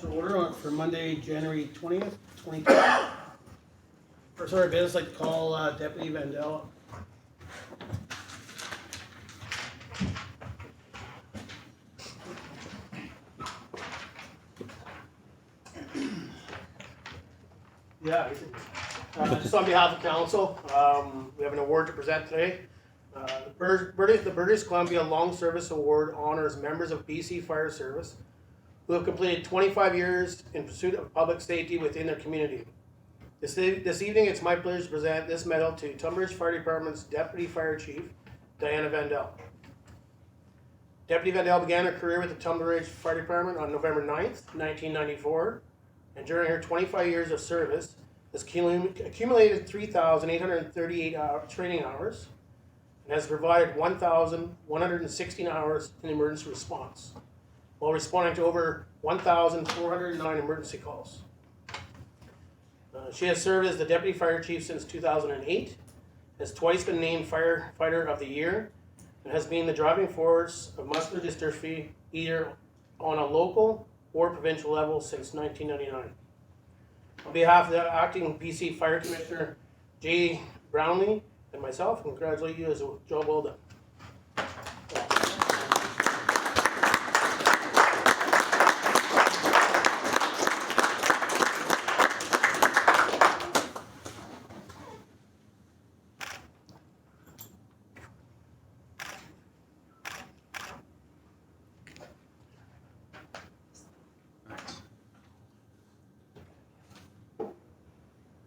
to order for Monday, January 20th, 2020. First order of business, I'd like to call Deputy Vandale. Yeah, just on behalf of council, we have an award to present today. The British Columbia Long Service Award honors members of BC Fire Service who have completed 25 years in pursuit of public safety within their community. This evening, it's my pleasure to present this medal to Tunbridge Fire Department's Deputy Fire Chief, Dianna Vandale. Deputy Vandale began her career with the Tunbridge Fire Department on November 9th, 1994, and during her 25 years of service, has accumulated 3,838 training hours and has provided 1,116 hours in emergency response, while responding to over 1,409 emergency calls. She has served as the Deputy Fire Chief since 2008, has twice been named Firefighter of the Year, and has been the driving force of muscular dystrophy either on a local or provincial level since 1999. On behalf of the Acting BC Fire Commissioner Jay Brownlee and myself, congratulate you as a job well done.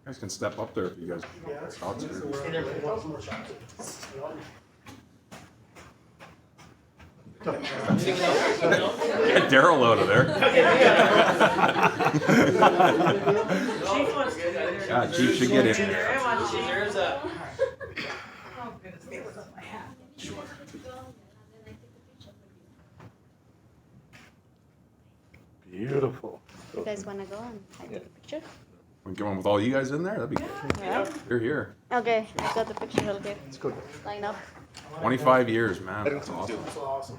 You guys can step up there if you guys thoughts are. Get Daryl out of there. Chief wants to do it. Yeah, Chief should get in. There, come on, Chief. There's a. Oh, goodness, it was on my hat. Beautiful. You guys want to go and I take a picture? We're going with all you guys in there? That'd be good. Yeah. You're here. Okay, I got the picture. Okay, Let's go. line up. 25 years, man. That's awesome. That's awesome.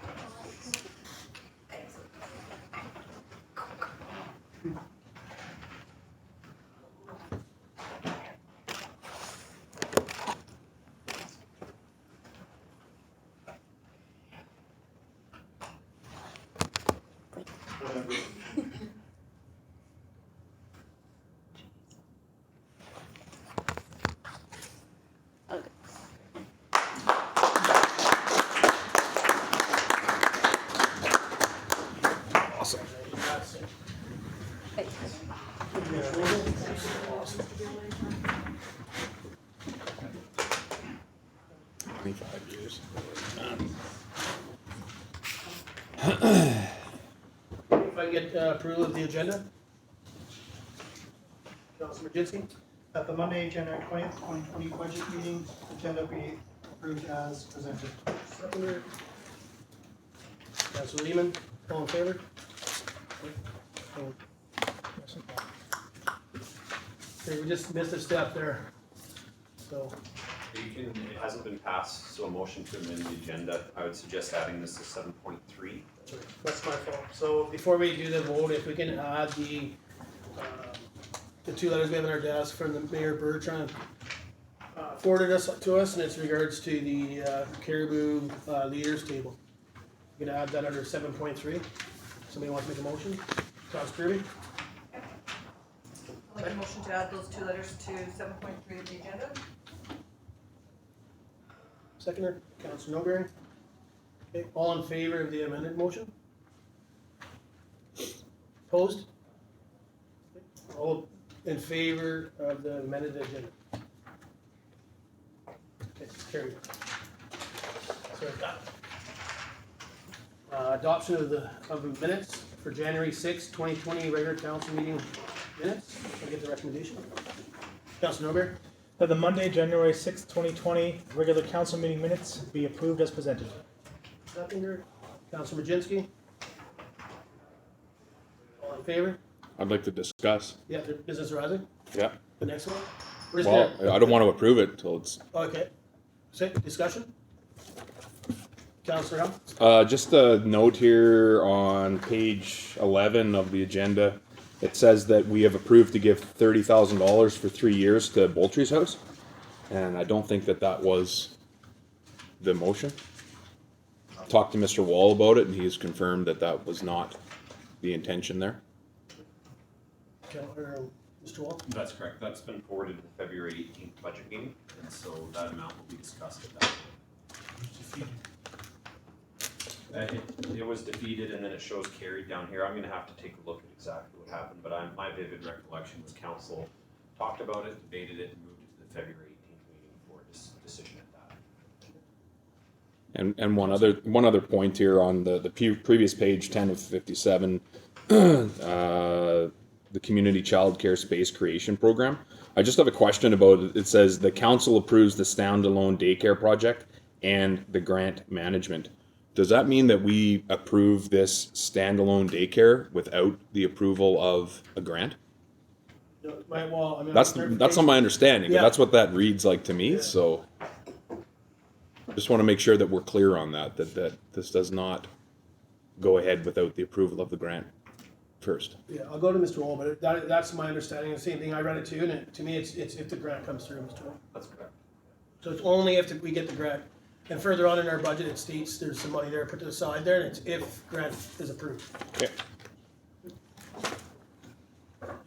Okay. Awesome. Hey. 25 years. If I can get approval of the agenda? Councilor Majinski? At the Monday, January 20th, 2020 budget meeting, agenda be approved as presented. Seconder. Councilor Lehman, all in favor? Okay, we just missed a step there. So, You can, it hasn't been passed, so a motion to amend the agenda, I would suggest adding this to 7.3. that's my fault. So before we do the vote, if we can add the two letters we have on our desk from the Mayor Bertrand forwarded to us, and it's regards to the Caribou Leaders Table. You can add that under 7.3. Somebody wants to make a motion? Councilor Kirby? I'll make a motion to add those two letters to 7.3 of the agenda. Seconder, Councilor Milbury. Okay, all in favor of the amended motion? Opposed? All in favor of the amended agenda? Okay, carried. Sorry. Adoption of the minutes for January 6, 2020 regular council meeting minutes. Can I get the recommendation? Councilor Milbury. That the Monday, January 6th, 2020 regular council meeting minutes be approved as presented. Seconder, Councilor Majinski. All in favor? I'd like to discuss. Yeah, the business rising. Yeah. The next one? We're just Well, gonna- I don't want to approve it till it's. Okay. Discussion? Councilor Hum? Just a note here on page 11 of the agenda. it says that we have approved to give $30,000 for 3 years to Boltry's house. And I don't think that that was the motion. Talked to Mr. Wall about it, and he's confirmed that that was not the intention there. Mr. Wall? That's correct. That's been forwarded to the February 18th budget meeting, and so that amount will be discussed at that. It was defeated, and then it shows carried down here. I'm gonna have to take a look at exactly what happened, but my vivid recollection was council talked about it, debated it, and moved it to the February 18th meeting for decision at that. And one other point here on the previous page 10 of 57, the Community Child Care Space Creation Program. I just have a question about it. It says the council approves the standalone daycare project and the grant management. Does that mean that we approve this standalone daycare without the approval of a grant? Well, I mean, That's not my understanding, but Yeah. that's what that reads like to me, so. Just want to make sure that we're clear on that this does not go ahead without the approval of the grant first. Yeah, I'll go to Mr. Wall, but that's my understanding. The same thing, I read it too, and to me, it's if the grant comes through, Mr. Wall. That's correct. So it's only if we get the grant. And further on in our budget, it states there's some money there put to the side there, and it's if grant is approved. Okay.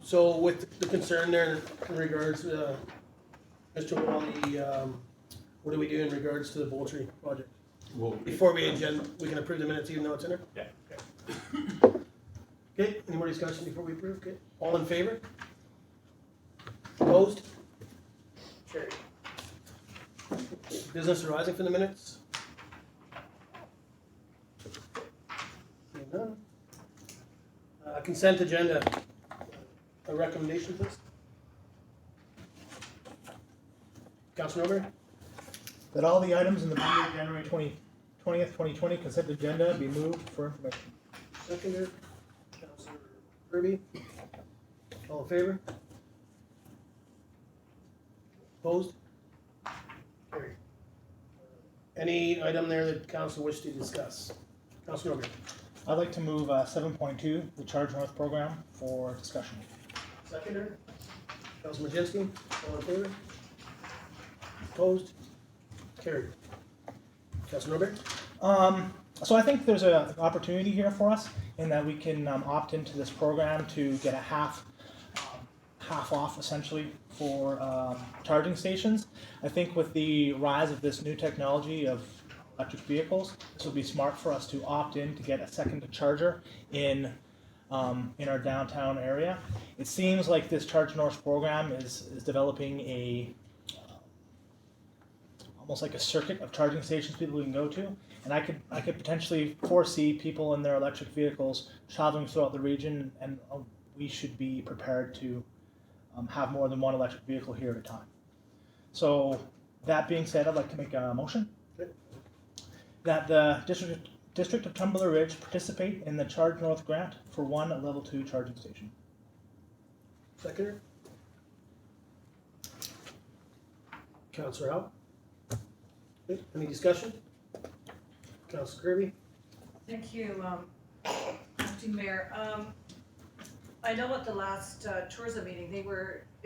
So with the concern there in regards to, Mr. Wall, what do we do in regards to the Boltry project? Well, Before we can approve the minutes even though it's in there? yeah. Okay, any more discussion before we approve? Okay, all in favor? Opposed? Carried. Business arising from the minutes? Seeing none. Consent agenda. A recommendation, please? Councilor Norbury? That all the items in the Monday, January 20th, 2020 consent agenda be moved for information. Seconder. Councilor Kirby? All in favor? Opposed? Carried. Any item there that council wish to discuss? Councilor Norbury? I'd like to move 7.2, the Charge North program, for discussion. Seconder. Councilor Majinski? All in favor? Opposed? Carried. Councilor Norbury? So I think there's an opportunity here for us in that we can opt into this program to get a half off essentially for charging stations. I think with the rise of this new technology of electric vehicles, this will be smart for us to opt in to get a second charger in our downtown area. It seems like this Charge North program is developing a almost like a circuit of charging stations people can go to, and I could potentially foresee people in their electric vehicles traveling throughout the region, and we should be prepared to have more than one electric vehicle here at a time. So that being said, I'd like to make a motion that the District of Tumbler Ridge participate in the Charge North grant for one level 2 charging station. Seconder. Councilor Howe? Okay, any discussion? Councilor Kirby? Thank you, Acting Mayor. I know at the last tourism meeting, it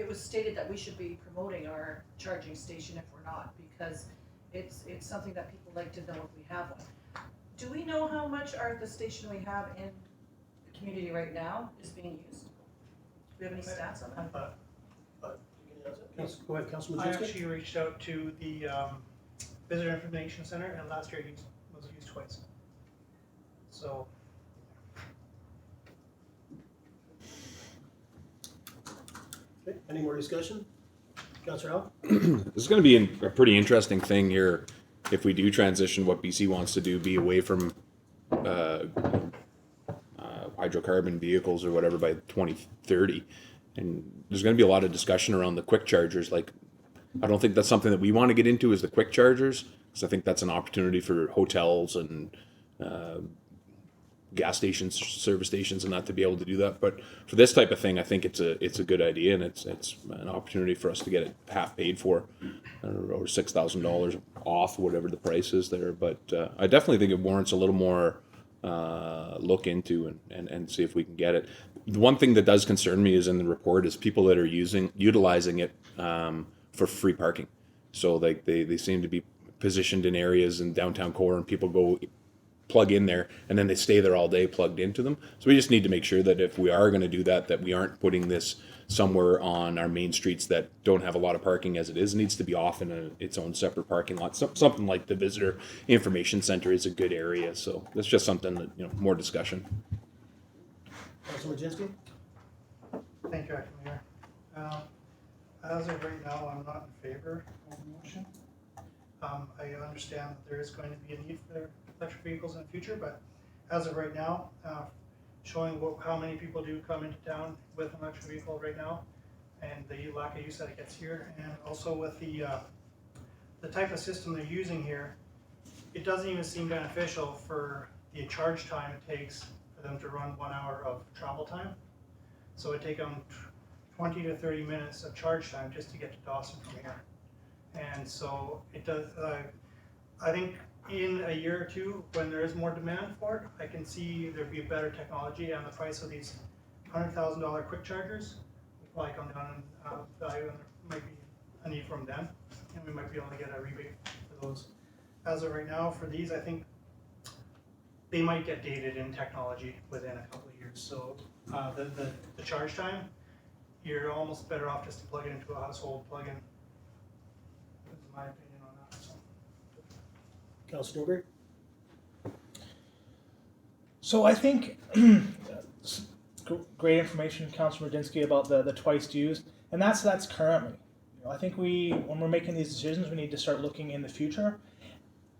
was stated that we should be promoting our charging station if we're not, because it's something that people like to know if we have one. Do we know how much the station we have in the community right now is being used? Do we have any stats on that? Go ahead, Councilor I Majinski. actually reached out to the Visitor Information Center, and last year it was used twice. So. Okay, any more discussion? Councilor Howe? This is going to be a pretty interesting thing here if we do transition what BC wants to do, be away from hydrocarbon vehicles or whatever by 2030. And there's going to be a lot of discussion around the quick chargers. Like, I don't think that's something that we want to get into is the quick chargers, because I think that's an opportunity for hotels and gas stations, service stations, and that to be able to do that. But for this type of thing, I think it's a good idea, and it's an opportunity for us to get it half paid for, or $6,000 off, whatever the price is there. But I definitely think it warrants a little more look into and see if we can get it. the one thing that does concern me is in the report is people that are utilizing it for free parking. So like they seem to be positioned in areas in downtown core, and people go plug in there and then they stay there all day plugged into them. So we just need to make sure that if we are going to do that, that we aren't putting this somewhere on our main streets that don't have a lot of parking as it is. It needs to be off in its own separate parking lot. Something like the visitor information center is a good area. So that's just something that, you know, more discussion. Councilor Majinski? Thank you, Acting Mayor. As of right now, I'm not in favor of the motion. I understand that there is going to be a need for electric vehicles in the future, but as of right now, showing how many people do come into town with an electric vehicle right now, and the lack of use that it gets here, and also with the type of system they're using here, it doesn't even seem beneficial for the charge time it takes for them to run 1 hour of travel time. So it take them 20 to 30 minutes of charge time just to get to Dawson from here. And so it does, I think in a year or two, when there is more demand for it, I can see there'd be better technology, and the price of these $100,000 quick chargers would probably come down in value, and there might be a need for them then, and we might be able to get a rebate for those. As of right now, for these, I think they might get dated in technology within a couple of years. So the charge time, you're almost better off just to plug it into a household plug-in. That's my opinion on that. So. Councilor Newberry? So I think great information, Councilor Madinsky, about the twice used, and that's currently. You know, I think when we're making these decisions, we need to start looking in the future.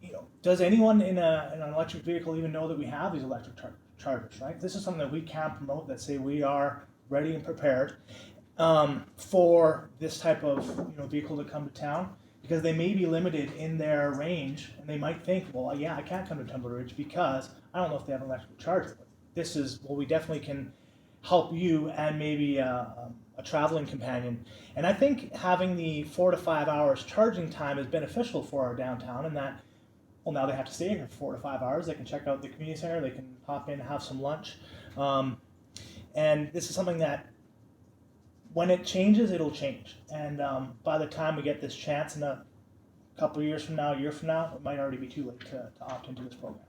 You know, does anyone in an electric vehicle even know that we have these electric chargers? Right. This is something that we can promote. That say we are ready and prepared for this type of vehicle to come to town, because they may be limited in their range, and they might think, well, yeah, I can't come to Tumbler Ridge because I don't know if they have an electric charger. But this is, well, we definitely can help you and maybe a traveling companion. And I think having the 4 to 5 hours charging time is beneficial for our downtown, in that, well, now they have to stay here for 4 to 5 hours. They can check out the community center. They can pop in, have some lunch. And this is something that, when it changes, it'll change. And by the time we get this chance in a couple of years from now, a year from now, it might already be too late to opt into this program.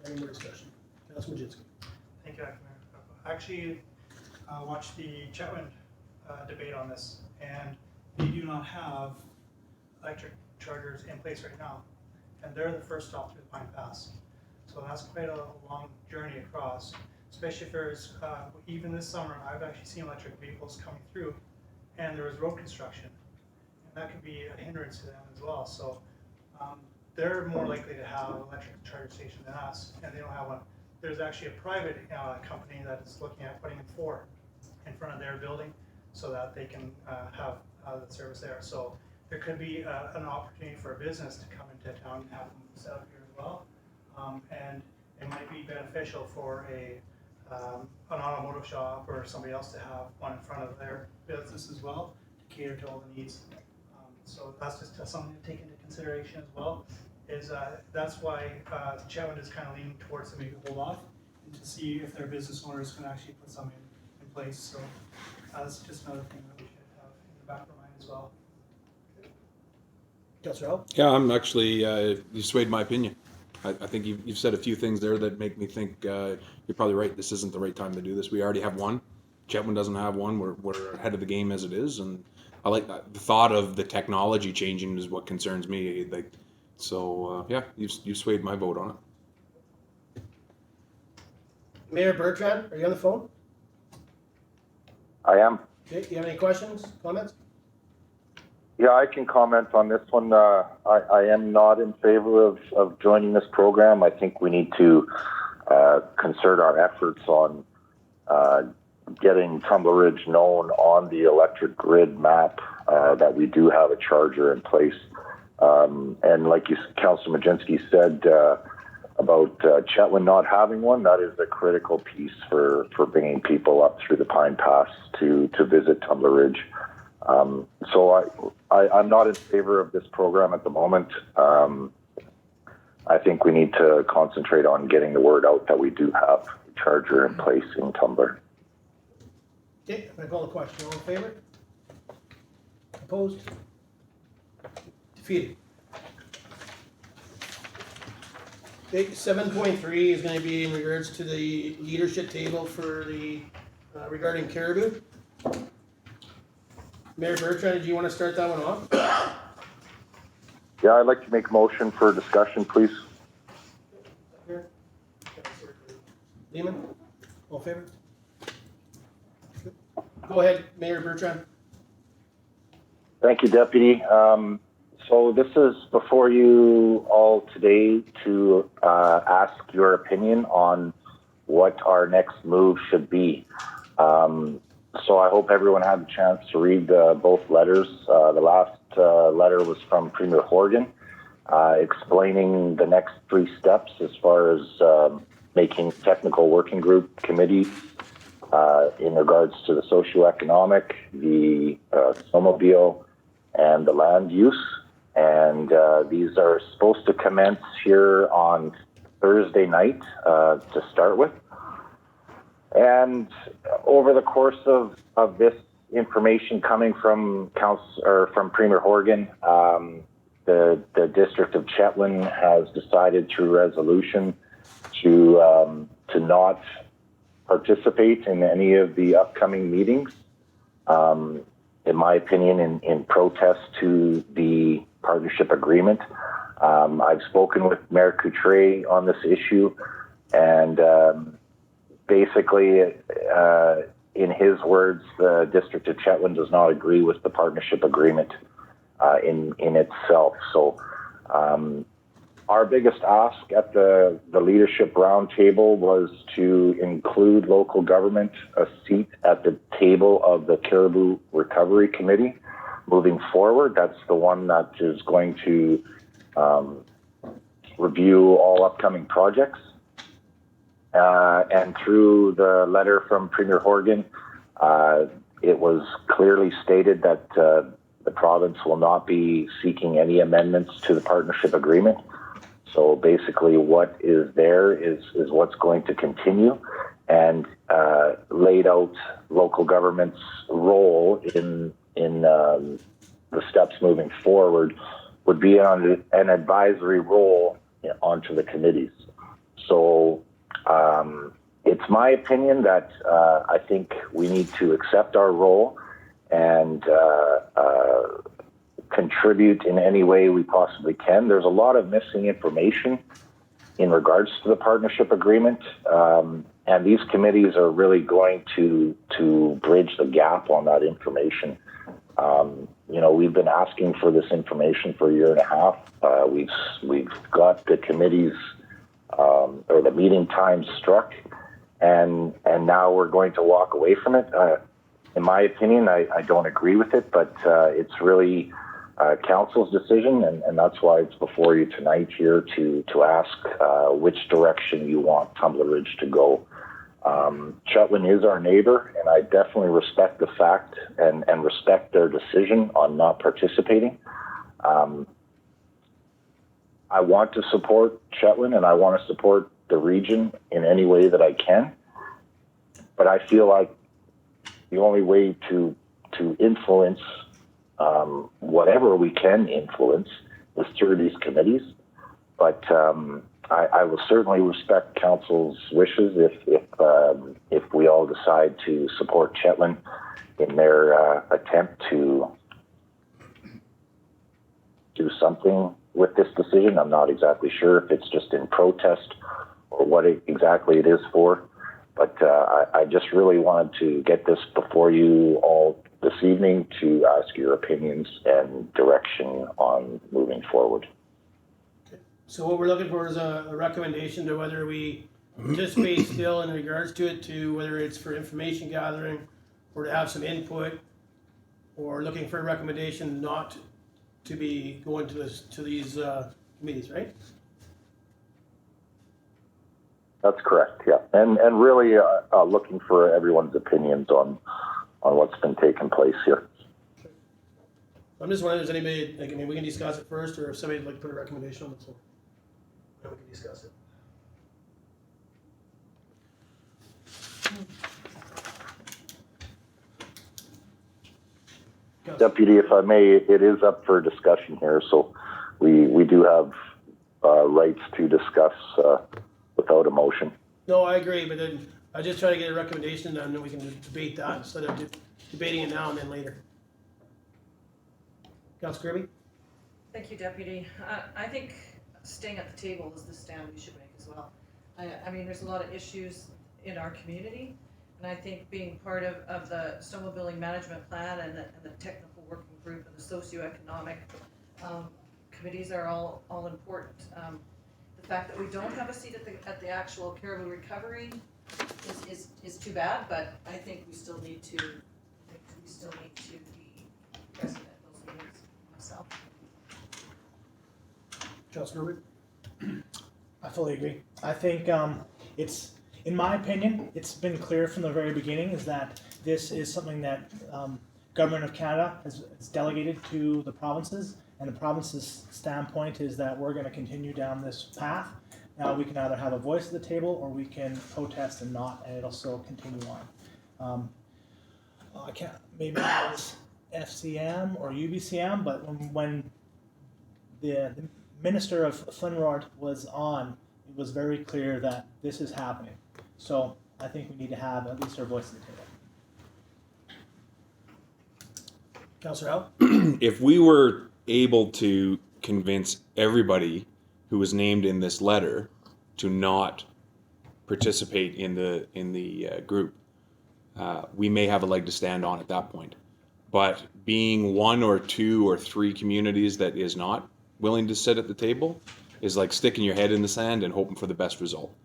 Any more discussion? Councilor Majinski? Thank you, Acting Mayor. I actually watched the Chetwynd debate on this, and they do not have electric chargers in place right now, and they're the first stop through the Pine Pass. So that's quite a long journey across, especially if there's, even this summer, I've actually seen electric vehicles coming through, and there was road construction, and that could be a hindrance to them as well. So they're more likely to have an electric charger station than us, and they don't have one. There's actually a private company that is looking at putting 4 in front of their building so that they can have the service there. So there could be an opportunity for a business to come into town and have them set up here as well. And it might be beneficial for an automotive shop or somebody else to have one in front of their business as well, to cater to all the needs. So that's just something to take into consideration as well. That's why Chetwynd is kind of leaning towards to maybe hold off and to see if their business owners can actually put something in place. So that's just another thing that we should have in the back of our mind as well. Councilor Hall? Yeah, I'm actually, you swayed my opinion. I think you've said a few things there that make me think you're probably right. This isn't the right time to do this. We already have one. Chetwynd doesn't have one. We're ahead of the game as it is, and I like that. The thought of the technology changing is what concerns me. Like, so yeah, you swayed my vote on it. Mayor Bertrand, are you on the phone? I am. Okay, you have any questions, comments? Yeah, I can comment on this one. I am not in favor of joining this program. I think we need to concert our efforts on getting Tumbler Ridge known on the electric grid map, that we do have a charger in place. And like Councilor Majinski said about Chetwynd not having one, that is a critical piece for bringing people up through the Pine Pass to visit Tumbler Ridge. So I'm not in favor of this program at the moment. I think we need to concentrate on getting the word out that we do have a charger in place in Tumbler. Okay, I call the question. All in favor? Opposed? Defeated. Okay, 7.3 is gonna be in regards to the leadership table for the, regarding Caribou. Mayor Bertrand, do you wanna start that one off? Yeah, I'd like to make a motion for discussion, please. Lehman, all in favor? Go ahead, Mayor Bertrand. Thank you, Deputy. So this is before you all today to ask your opinion on what our next move should be. So I hope everyone had the chance to read both letters. The last letter was from Premier Horgan, explaining the next 3 steps as far as making technical working group committees in regards to the socioeconomic, the snowmobile, and the land use. And these are supposed to commence here on Thursday night to start with. And over the course of this information coming from from Premier Horgan, the District of Chetwynd has decided through resolution to not participate in any of the upcoming meetings. In my opinion, in protest to the partnership agreement. I've spoken with Mayor Couture on this issue, and basically, in his words, the District of Chetwynd does not agree with the partnership agreement in itself. So our biggest ask at the leadership roundtable was to include local government a seat at the table of the Caribou Recovery Committee moving forward. That's the one that is going to review all upcoming projects. And through the letter from Premier Horgan, it was clearly stated that the province will not be seeking any amendments to the partnership agreement. So basically what is there is what's going to continue, and laid out local government's role in the steps moving forward would be an advisory role onto the committees. So it's my opinion that I think we need to accept our role and contribute in any way we possibly can. There's a lot of missing information in regards to the partnership agreement, and these committees are really going to bridge the gap on that information. We've been asking for this information for a year and a half. We've got the committees or the meeting times struck, and now we're going to walk away from it. In my opinion, I don't agree with it, but it's really council's decision, and that's why it's before you tonight here to ask which direction you want Tumbler Ridge to go. Chetwynd is our neighbor, and I definitely respect the fact and respect their decision on not participating. I want to support Chetwynd, and I want to support the region in any way that I can, but I feel like the only way to influence whatever we can influence is through these committees. But I will certainly respect council's wishes if we all decide to support Chetwynd in their attempt to do something with this decision. I'm not exactly sure if it's just in protest or what exactly it is for, but I just really wanted to get this before you all this evening to ask your opinions and direction on moving forward. So what we're looking for is a recommendation to whether we participate still in regards to it, to whether it's for information gathering or to have some input, or looking for a recommendation not to be going to these committees, right? That's correct, yeah. And really looking for everyone's opinions on what's been taking place here. I'm just wondering if there's anybody, we can discuss it first, or if somebody'd like to put a recommendation on the floor, then we can discuss it. Deputy, if I may, it is up for discussion here, so we do have rights to discuss without a motion. No, I agree, but then I just try to get a recommendation done, and then we can debate that instead of debating it now and then later. Councilor Kirby? Thank you, Deputy. I think staying at the table is the stand we should make as well. I mean, there's a lot of issues in our community, and I think being part of the snowmobiling management plan and the technical working group and the socioeconomic committees are all important. The fact that we don't have a seat at the actual caribou recovery is too bad, but I think we still need to be present at those meetings myself. Councilor Kirby? I fully agree. I think it's, in my opinion, it's been clear from the very beginning is that this is something that Government of Canada has delegated to the provinces, and the province's standpoint is that we're going to continue down this path. Now we can either have a voice at the table or we can protest and not, and it'll still continue on. I can't, maybe it was FCM or UBCM, but when the Minister of Flinrod was on, it was very clear that this is happening. So I think we need to have at least our voice at the table. Councilor Howe? If we were able to convince everybody who was named in this letter to not participate in the group, we may have a leg to stand on at that point. But being one or two or three communities that is not willing to sit at the table is like sticking your head in the sand and hoping for the best result.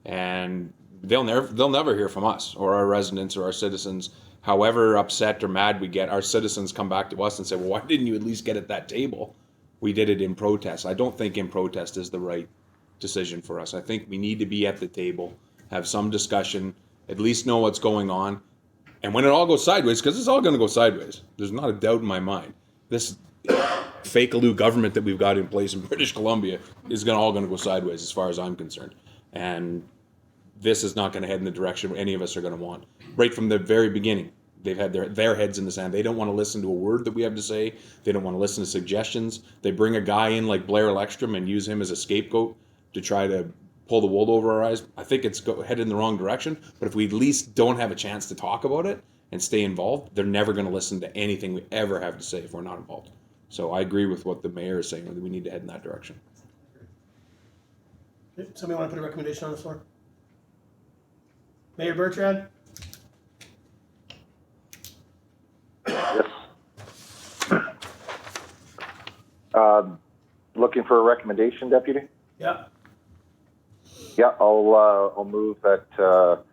And they'll never hear from us or our residents or our citizens. However upset or mad we get, our citizens come back to us and say, well, why didn't you at least get at that table? We did it in protest. I don't think in protest is the right decision for us. I think we need to be at the table, have some discussion, at least know what's going on. And when it all goes sideways, because it's all going to go sideways, there's not a doubt in my mind. This fake-aloo government that we've got in place in British Columbia is all going to go sideways as far as I'm concerned. And this is not going to head in the direction any of us are going to want. Right from the very beginning, they've had their heads in the sand. They don't want to listen to a word that we have to say. They don't want to listen to suggestions. They bring a guy in like Blair Leckstrom and use him as a scapegoat to try to pull the wool over our eyes. I think it's headed in the wrong direction. But if we at least don't have a chance to talk about it and stay involved, they're never going to listen to anything we ever have to say if we're not involved. So I agree with what the mayor is saying, that we need to head in that direction. Somebody want to put a recommendation on the floor? Mayor Bertrand? Yes. Looking for a recommendation, Deputy? Yeah. Yeah, I'll move that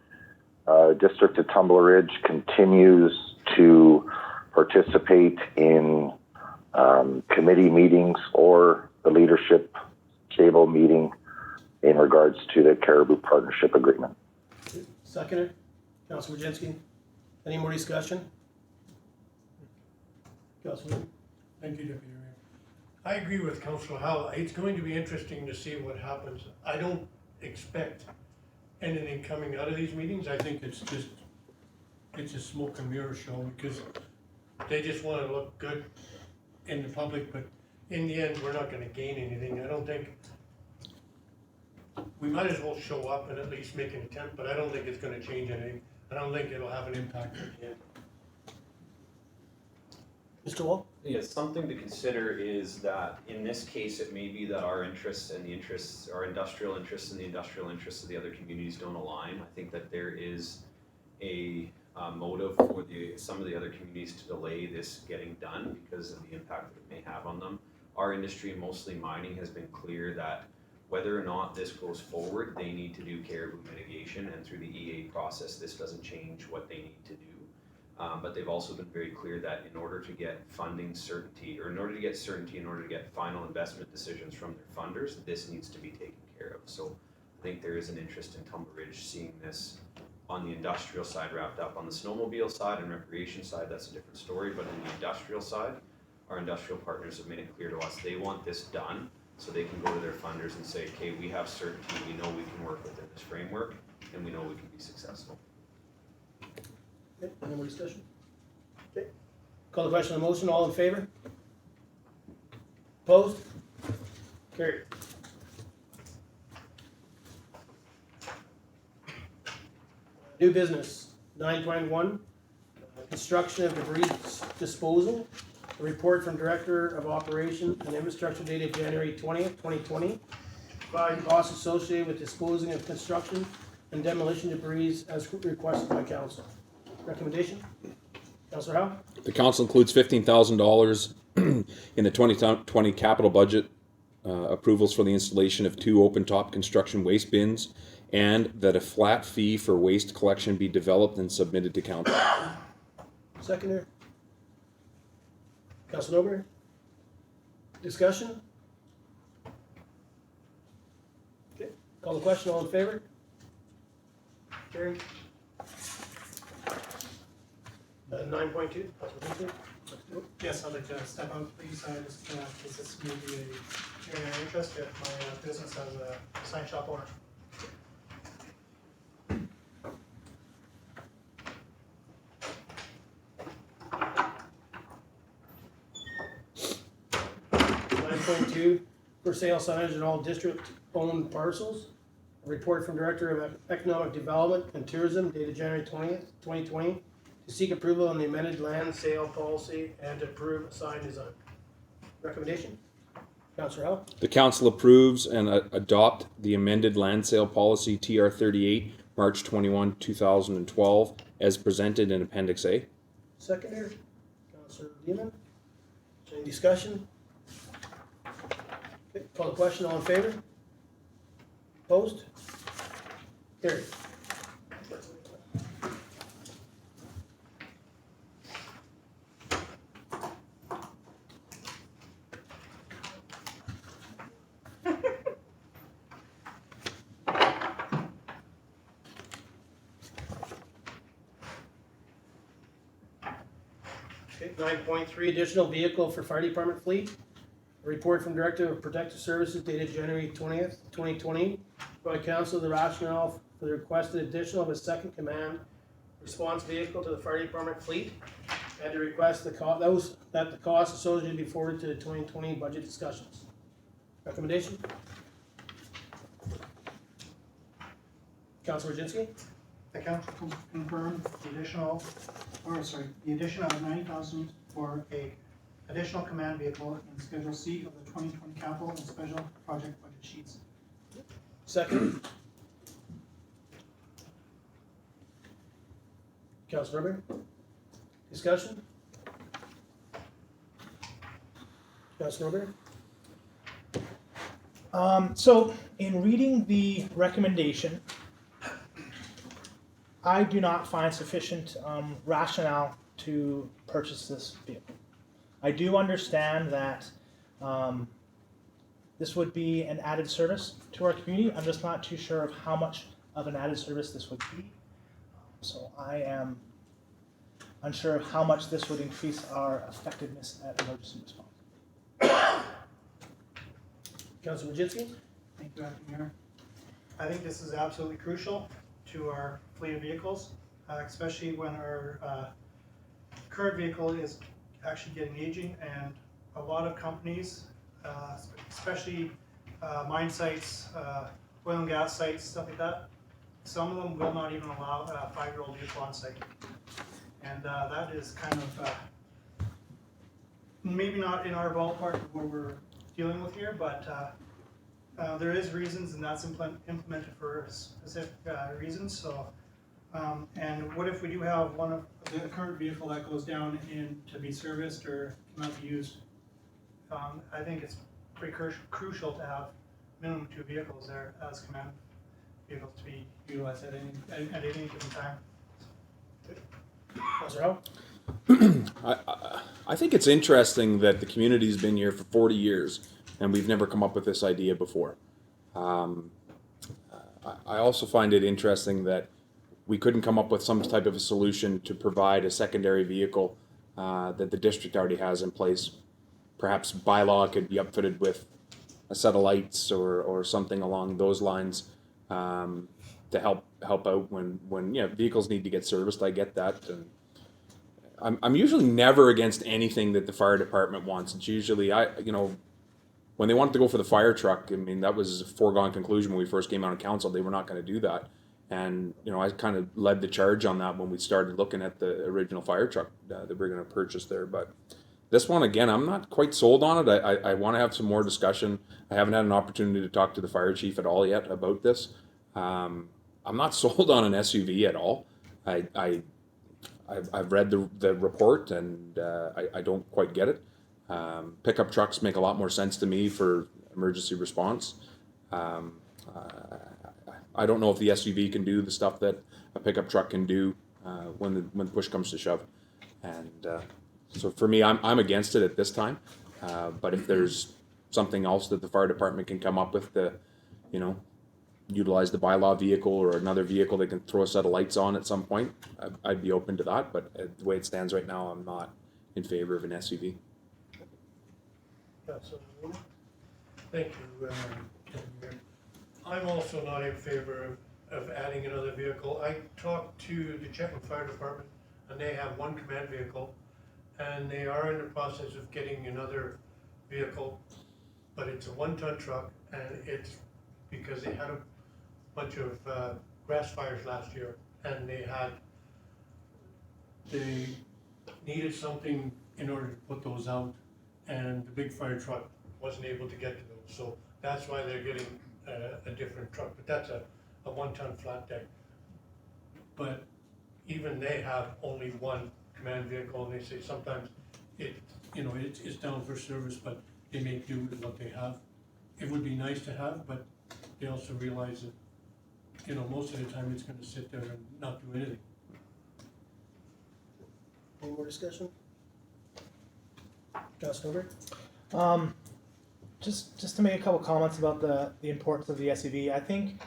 District of Tumble Ridge continues to participate in committee meetings or the leadership table meeting in regards to the Caribou Partnership Agreement. Seconder? Councilor Wojcinski? Any more discussion? Councilor? Thank you, Deputy Mayor. I agree with Councilor Howe. It's going to be interesting to see what happens. I don't expect anything coming out of these meetings. I think it's a smoke and mirror show because they just want to look good in the public, but in the end, we're not going to gain anything. I don't think, we might as well show up and at least make an attempt, but I don't think it's going to change anything. I don't think it'll have an impact at the end. Mr. Wall? Yes, something to consider is that in this case, it may be that our interests and the interests, our industrial interests and the industrial interests of the other communities don't align. I think that there is a motive for some of the other communities to delay this getting done because of the impact that it may have on them. Our industry, mostly mining, has been clear that whether or not this goes forward, they need to do caribou mitigation, and through the EA process, this doesn't change what they need to do. But they've also been very clear that in order to get funding certainty, or in order to get final investment decisions from their funders, this needs to be taken care of. So I think there is an interest in Tumble Ridge seeing this on the industrial side wrapped up. On the snowmobile side and recreation side, that's a different story, but in the industrial side, our industrial partners have made it clear to us they want this done so they can go to their funders and say, okay, we have certainty, we know we can work within this framework, and we know we can be successful. Okay, any more discussion? Okay, call the question on the motion, all in favor? Opposed? Carried. New business, 9.1, construction of debris disposal. A report from Director of Operation and Infrastructure dated January 20th, 2020. Provide costs associated with disposing of construction and demolition debris as requested by council. Recommendation? Councilor Howe? The council includes $15,000 in the 2020 capital budget approvals for the installation of 2 open-top construction waste bins, and that a flat fee for waste collection be developed and submitted to council. Seconder? Councilor Nober? Discussion? Okay, call the question, all in favor? Carried. 9.2, Councilor Vincent? Yes, I'd like to step out, please, just, because this may be a area of interest if my business has a sign shop owner. For sale signage in all district-owned parcels. A report from Director of Economic Development and Tourism dated January 20th, 2020, to seek approval on the amended land sale policy and to approve a sign design. Recommendation? Councilor Howe? The council approves and adopt the amended land sale policy TR 38, March 21, 2012, as presented in Appendix A. Seconder? Councilor Lehman? Any discussion? Okay, call the question, all in favor? Opposed? Carried. Okay, 9.3, additional vehicle for fire department fleet. A report from Director of Protective Services dated January 20th, 2020. By council, the rationale for the requested addition of a second command response vehicle to the fire department fleet, and to request that the cost associated be forwarded to the 2020 budget discussions. Recommendation? Councilor Wojcinski? The council confirm the the addition of 90,000 for a additional command vehicle in Schedule C of the 2020 capital and special project budget sheets. Second. Councilor Rubber? Discussion? Councilor Rubber? So in reading the recommendation, I do not find sufficient rationale to purchase this vehicle. I do understand that this would be an added service to our community. I'm just not too sure of how much of an added service this would be. So I am unsure of how much this would increase our effectiveness at emergency response. Councilor Wojcinski? Thank you, Acting Mayor. I think this is absolutely crucial to our fleet of vehicles, especially when our current vehicle is actually getting aging, and a lot of companies, especially mine sites, oil and gas sites, stuff like that, some of them will not even allow a 5-year-old vehicle on site. And that is kind of maybe not in our ballpark of what we're dealing with here, but there is reasons, and that's implemented for specific reasons. So, and what if we do have one of the current vehicle that goes down in to be serviced or cannot be used? I think it's pretty crucial to have minimum 2 vehicles there as command vehicles to be utilized at any given time. Councilor Howe? I think it's interesting that the community's been here for 40 years and we've never come up with this idea before. I also find it interesting that we couldn't come up with some type of a solution to provide a secondary vehicle that the district already has in place. Perhaps bylaw could be upfitted with a set of lights or something along those lines. to help out when vehicles need to get serviced. I get that, and I'm usually never against anything that the fire department wants. It's usually when they wanted to go for the fire truck, I mean, that was a foregone conclusion when we first came out of council. They were not going to do that. And, I kind of led the charge on that when we started looking at the original fire truck that we're going to purchase there. But this one, again, I'm not quite sold on it. I want to have some more discussion. I haven't had an opportunity to talk to the fire chief at all yet about this. I'm not sold on an SUV at all. I've read the report, and I don't quite get it. Pickup trucks make a lot more sense to me for emergency response. I don't know if the SUV can do the stuff that a pickup truck can do when the push comes to shove. And so for me, I'm against it at this time. But if there's something else that the fire department can come up with to, utilize the bylaw vehicle or another vehicle they can throw a set of lights on at some point, I'd be open to that. But the way it stands right now, I'm not in favor of an SUV. Thank you. I'm also not in favor of adding another vehicle. I talked to the Chetwood Fire Department, and they have one command vehicle, and they are in the process of getting another vehicle, but it's a 1-ton truck, and it's because they had a bunch of grass fires last year, and they needed something in order to put those out, and the big fire truck wasn't able to get to those. So that's why they're getting a different truck, but that's a 1-ton flat deck. But even they have only one command vehicle, and they say sometimes it's down for service, but they make do with what they have. It would be nice to have, but they also realize that most of the time it's going to sit there and not do anything. Any more discussion? Councilor Just to make a couple comments about the importance of the SUV. I think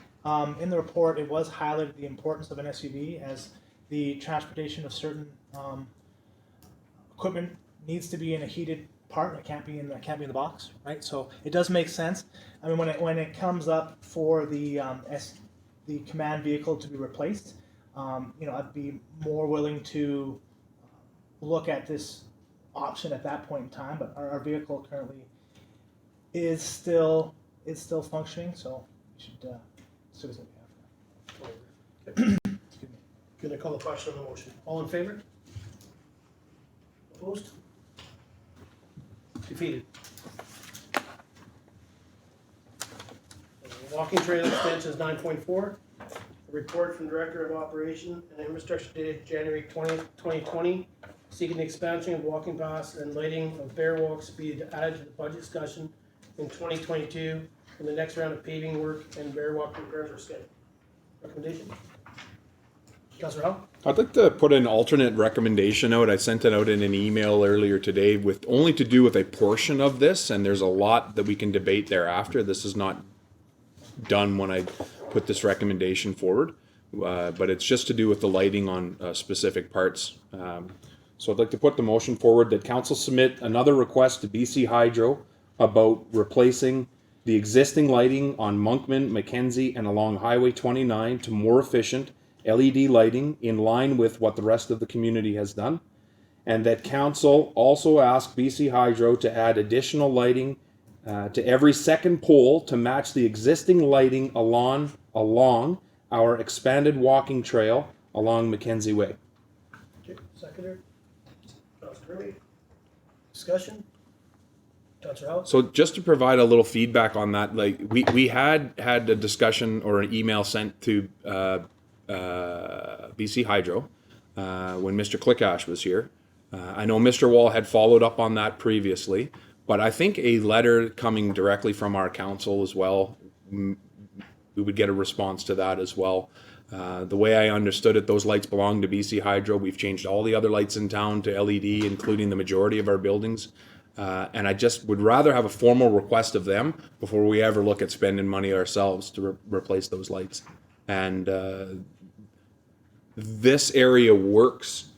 in the report it was highlighted the importance of an SUV as the transportation of certain equipment needs to be in a heated part. It can't be in the box, right? So it does make sense. I mean, when it comes up for the command vehicle to be replaced, I'd be more willing to look at this option at that point in time. But our vehicle currently is still functioning, so we should still as what we have. Excuse me. Gonna call the question on the motion. All in favor? Opposed? Defeated. Walking trail extensions 9.4. A report from Director of Operation and Infrastructure dated January 20th, 2020, seeking the expansion of walking paths and lighting of bear walks be added to the budget discussion in 2022 when the next round of paving work and bear walk repairs are scheduled. Recommendation? Councilor Howell? I'd like to put an alternate recommendation out. I sent it out in an email earlier today with only to do with a portion of this, and there's a lot that we can debate thereafter. This is not done when I put this recommendation forward, but it's just to do with the lighting on specific parts. So I'd like to put the motion forward that council submit another request to BC Hydro about replacing the existing lighting on Monkman, Mackenzie, and along Highway 29 to more efficient LED lighting in line with what the rest of the community has done, and that council also ask BC Hydro to add additional lighting to every second pole to match the existing lighting along our expanded walking trail along Mackenzie Way. Okay, seconder. Councilor Kirby. Discussion? Councilor Howell? So just to provide a little feedback on that, like we had a discussion or an email sent to BC Hydro when Mr. Clickash was here. I know Mr. Wall had followed up on that previously, but I think a letter coming directly from our council as well, we would get a response to that as well. The way I understood it, those lights belong to BC Hydro. We've changed all the other lights in town to LED, including the majority of our buildings. And I just would rather have a formal request of them before we ever look at spending money ourselves to replace those lights. And this area works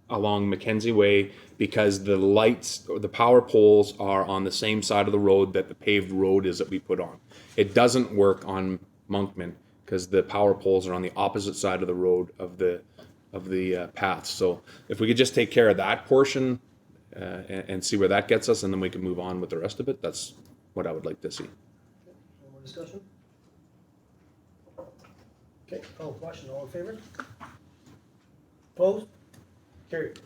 along Mackenzie Way because the lights, or the power poles, are on the same side of the road that the paved road is that we put on. It doesn't work on Monkman because the power poles are on the opposite side of the road of the path. So if we could just take care of that portion and see where that gets us, and then we can move on with the rest of it, that's what I would like to see. Any more discussion? Okay, call the question, all in favor? Opposed? Carried.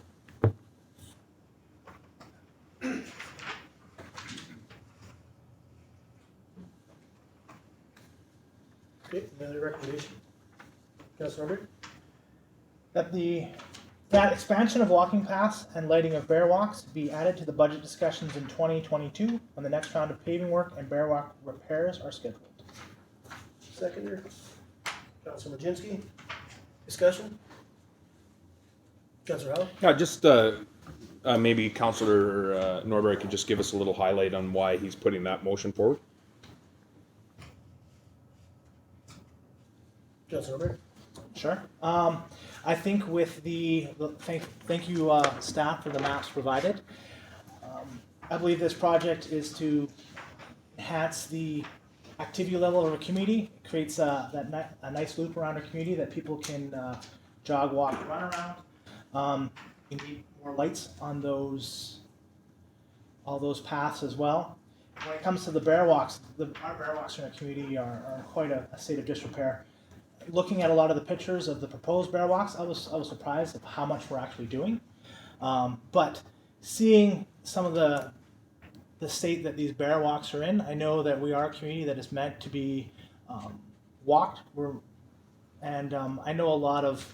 Okay, another recommendation. Councilor Robert? That expansion of walking paths and lighting of bear walks be added to the budget discussions in 2022 when the next round of paving work and bear walk repairs are scheduled. Seconder. Councilor Majinski. Discussion? Councilor Howell? Yeah, just maybe Councillor Norbury could just give us a little highlight on why he's putting that motion forward. Councilor Robert? Sure. I think with thank you staff for the maps provided. I believe this project is to enhance the activity level of a community. It creates a nice loop around our community that people can jog, walk, run around. You need more lights on all those paths as well. When it comes to the bear walks, our bear walks in our community are quite a state of disrepair. Looking at a lot of the pictures of the proposed bear walks, I was surprised at how much we're actually doing. But seeing some of the state that these bear walks are in, I know that we are a community that is meant to be walked. I know a lot of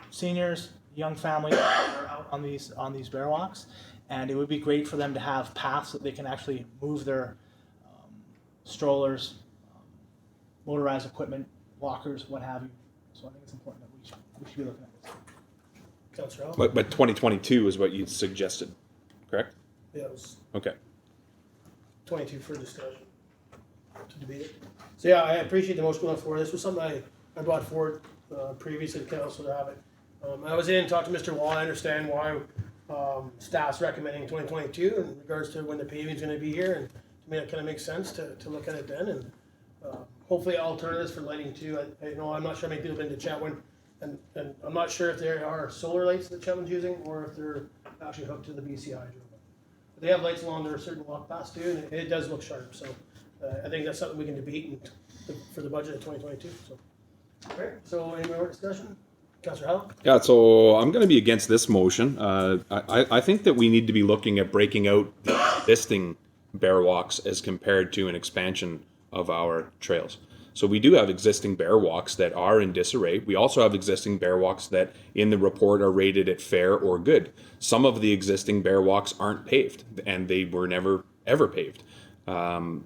seniors, young families are out on these bear walks, and it would be great for them to have paths that they can actually move their strollers, motorized equipment, walkers, what have you. So I think it's important that we should be looking at this. Councilor Howell? But 2022 is what you suggested, correct? Yeah, it was Okay. 22 for discussion, to debate it. So yeah, I appreciate the motion going forward. This was something I brought forward previously to council to have it. I was in and talked to Mr. Wall. I understand why staff's recommending 2022 in regards to when the paving's going to be here, and to me that kind of makes sense to look at it then, and hopefully alternatives for lighting too. I know I'm not sure how many people have been to Chetwynd, and I'm not sure if there are solar lights that Chetwynd's using or if they're actually hooked to the BC Hydro. But they have lights along their certain walk paths too, and it does look sharp. So I think that's something we can debate for the budget of 2022. So, all right. So any more discussion? Councilor Howell? Yeah, so I'm going to be against this motion. I think that we need to be looking at breaking out the existing bear walks as compared to an expansion of our trails. So we do have existing bear walks that are in disarray. We also have existing bear walks that in the report are rated at fair or good. Some of the existing bear walks aren't paved, and they were never ever paved. So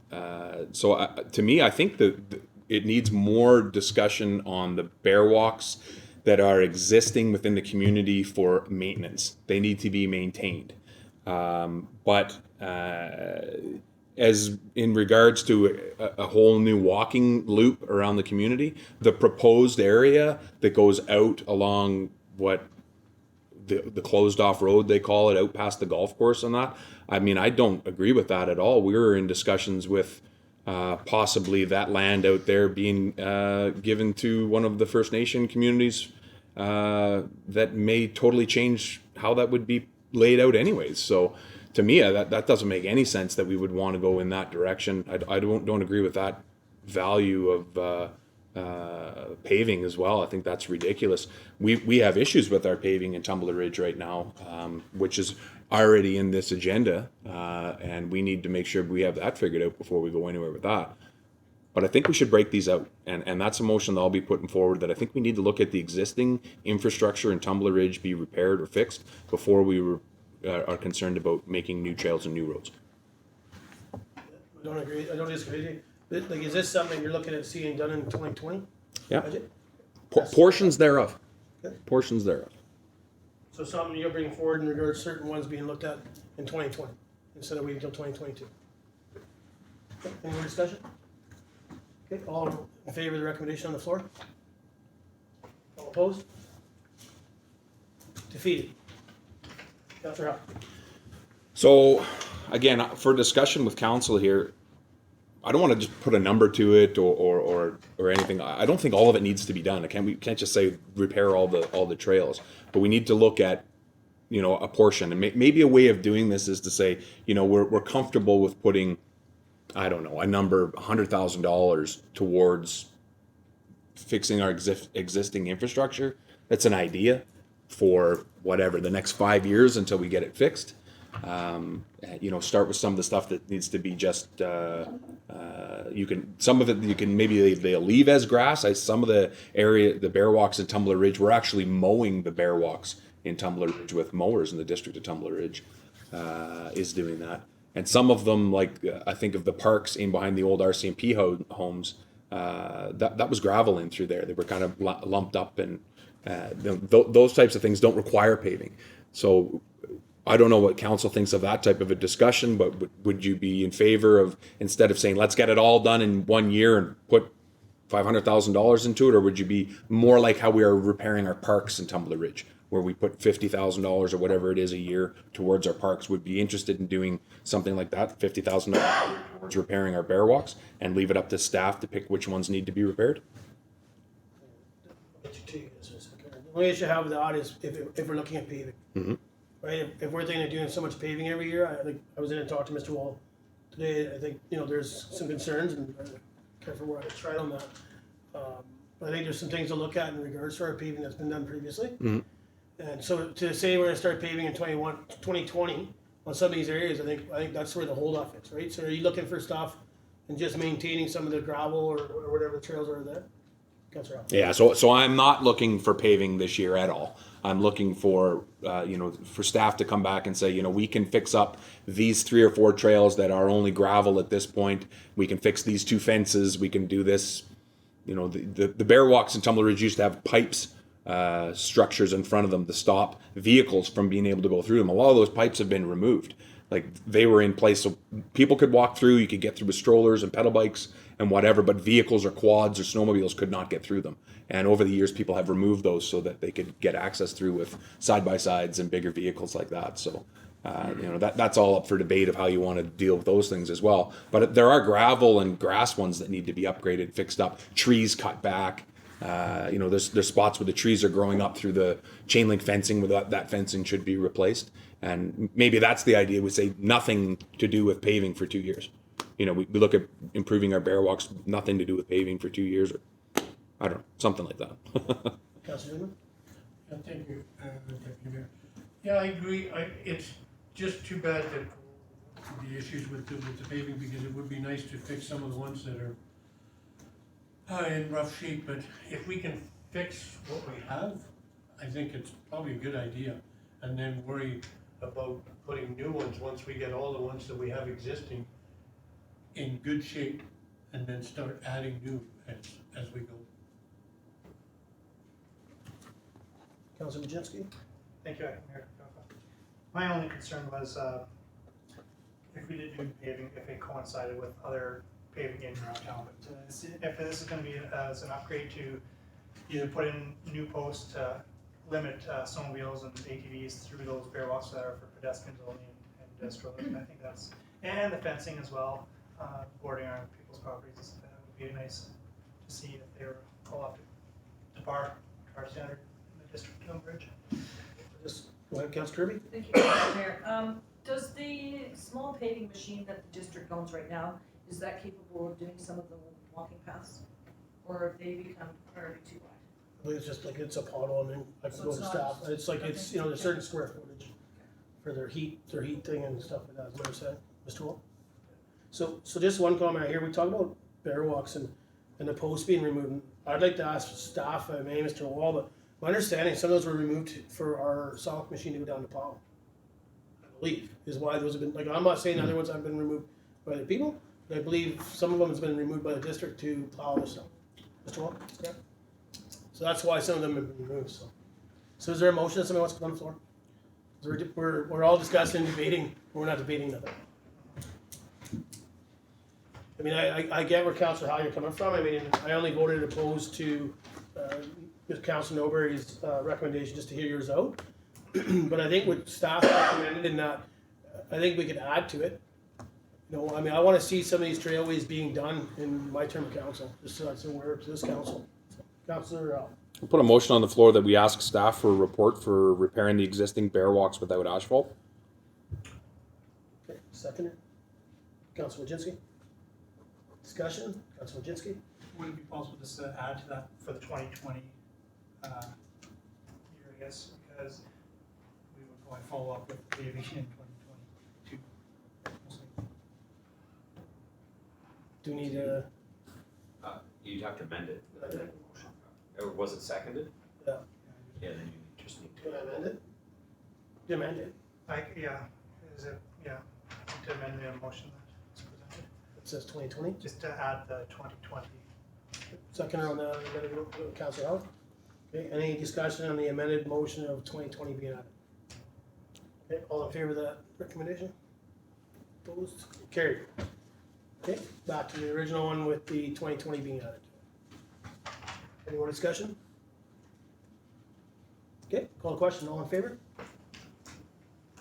to me, I think that it needs more discussion on the bear walks that are existing within the community for maintenance. They need to be maintained. As in regards to a whole new walking loop around the community, the proposed area that goes out along what the closed off road they call it, out past the golf course and that, I mean, I don't agree with that at all. We were in discussions with possibly that land out there being given to one of the First Nation communities that may totally change how that would be laid out anyways. So to me, that doesn't make any sense that we would want to go in that direction. I don't agree with that value of paving as well. I think that's ridiculous. We have issues with our paving in Tumbler Ridge right now, which is already in this agenda, and we need to make sure we have that figured out before we go anywhere with that. But I think we should break these out, and that's a motion that I'll be putting forward, that I think we need to look at the existing infrastructure in Tumbler Ridge be repaired or fixed before we are concerned about making new trails and new roads. I don't agree. I don't disagree. Like, is this something you're looking at seeing done in 2020? Yeah. Budget? Portions thereof. Okay. Portions thereof. So something you're bringing forward in regards to certain ones being looked at in 2020 instead of waiting until 2022. Okay. Any more discussion? Okay. All in favor of the recommendation on the floor? All opposed? Defeated. Councilor Howell. So, again, for discussion with council here, I don't want to just put a number to it or anything. I don't think all of it needs to be done. We can't just say repair all the trails, but we need to look at, you know, a portion. And maybe a way of doing this is to say, you know, we're comfortable with putting, I don't know, a number, $100,000 towards fixing our existing infrastructure. That's an idea for whatever, the next 5 years until we get it fixed. You know, start with some of the stuff that needs to be just, some of it you can maybe they'll leave as grass. Some of the area, the bear walks in Tumbler Ridge, we're actually mowing the bear walks in Tumbler Ridge with mowers in the district of Tumbler Ridge, is doing that. And some of them, like I think of the parks in behind the old RCMP homes, that was gravel in through there. They were kind of lumped up, and those types of things don't require paving. So I don't know what council thinks of that type of a discussion, but would you be in favor of, instead of saying, let's get it all done in 1 year and put $500,000 into it, or would you be more like how we are repairing our parks in Tumbler Ridge, where we put $50,000 or whatever it is a year towards our parks? Would be interested in doing something like that, $50,000 towards repairing our bear walks, and leave it up to staff to pick which ones need to be repaired? The only issue I have with the audit is if we're looking at paving. Mm-hmm. Right, if we're thinking of doing so much paving every year, I think I was in and talked to Mr. Wall today. I think, you know, there's some concerns, and careful where I try on that. But I think there's some things to look at in regards to our paving that's been done previously. Mm-hmm. And so to say we're gonna start paving in 2020 on some of these areas, I think that's where the holdup is, right? So are you looking for stuff and just maintaining some of the gravel or whatever the trails are there? Councilor Allen. Yeah, so I'm not looking for paving this year at all. I'm looking for, you know, for staff to come back and say, you know, we can fix up these 3 or 4 trails that are only gravel at this point. We can fix these 2 fences. We can do this. You know, the bear walks in Tumbler Ridge used to have pipes, structures in front of them to stop vehicles from being able to go through them. A lot of those pipes have been removed. Like, they were in place so people could walk through. You could get through with strollers and pedal bikes and whatever, but vehicles or quads or snowmobiles could not get through them. And over the years, people have removed those so that they could get access through with side-by-sides and bigger vehicles like that. So, you know, that's all up for debate of how you want to deal with those things as well. But there are gravel and grass ones that need to be upgraded, fixed up, trees cut back. You know, there's spots where the trees are growing up through the chain link fencing, where that fencing should be replaced. And maybe that's the idea. We say nothing to do with paving for 2 years. You know, we look at improving our bear walks, nothing to do with paving for 2 years, or I don't know, something like that. Councilor Newman? Yeah, thank you, Deputy Mayor. Yeah, I agree. It's just too bad that the issues with the paving, because it would be nice to fix some of the ones that are in rough shape. But if we can fix what we have, I think it's probably a good idea. And then worry about putting new ones once we get all the ones that we have existing in good shape, and then start adding new as we go. Councilor Majinski? Thank you, Mayor Krakowka. My only concern was if we did do paving, if it coincided with other paving in around town. But if this is going to be as an upgrade to either put in new posts to limit snowmobiles and ATVs through those bear walks that are for pedestrians only and strollers, I think that's, and the fencing as well, boarding on people's properties, would be nice to see if they were all up to par, to our standard in the district of Bridge. Just go ahead, Councilor Kirby. Thank you, Mr. Mayor. Does the small paving machine that the district owns right now, is that capable of doing some of the walking paths? Or have they become already too wide? I believe it's just like it's a pothole, and then I can So go it's to not- staff. It's like okay. it's, you know, there's certain square footage for their heat thing and stuff like that, is what I'm saying. Mr. Wall? So just one comment here. We talk about bear walks and the posts being removed. I'd like to ask staff, maybe Mr. Wall, but my understanding, some of those were removed for our sock machine to go down to plow. I believe is why those have been, like, I'm not saying other ones have been removed by the people, but I believe some of them has been removed by the district to plow the snow. Mr. Wall? Yeah. So that's why some of them have been removed, so is there a motion that somebody wants to put on the floor? We're all discussing, debating, we're not debating nothing. I mean, I get where Councilor Hall you're coming from. I mean, I only voted opposed to Councilor Noberry's recommendation just to hear yours out. But I think what staff recommended in that, I think we could add to it You know, I mean, I wanna see some of these trailways being done in my term of council, just so it's aware to this council. Councillor, I'll put a motion on the floor that we ask staff for a report for repairing the existing bear walks without asphalt. okay, seconder. Councillor Wojcicki? Discussion, Councillor Wojcicki? Would it be possible just to add to that for the 2020 year, I guess, because we would go and follow up with paving in 2022. Do we need a, You'd have to amend it. Or was it seconded? yeah, Yeah, then you just need can to. I amend it? You amend it? Yeah, is it, yeah, to amend the motion that's presented, It says 2020. just to add the 2020. Second on the amended, Councillor Howard. Okay, any discussion on the amended motion of 2020 being added? Okay, all in favor of that recommendation? Opposed? Carried. Okay, back to the original one with the 2020 being added. Any more discussion? Okay, call the question, all in favor?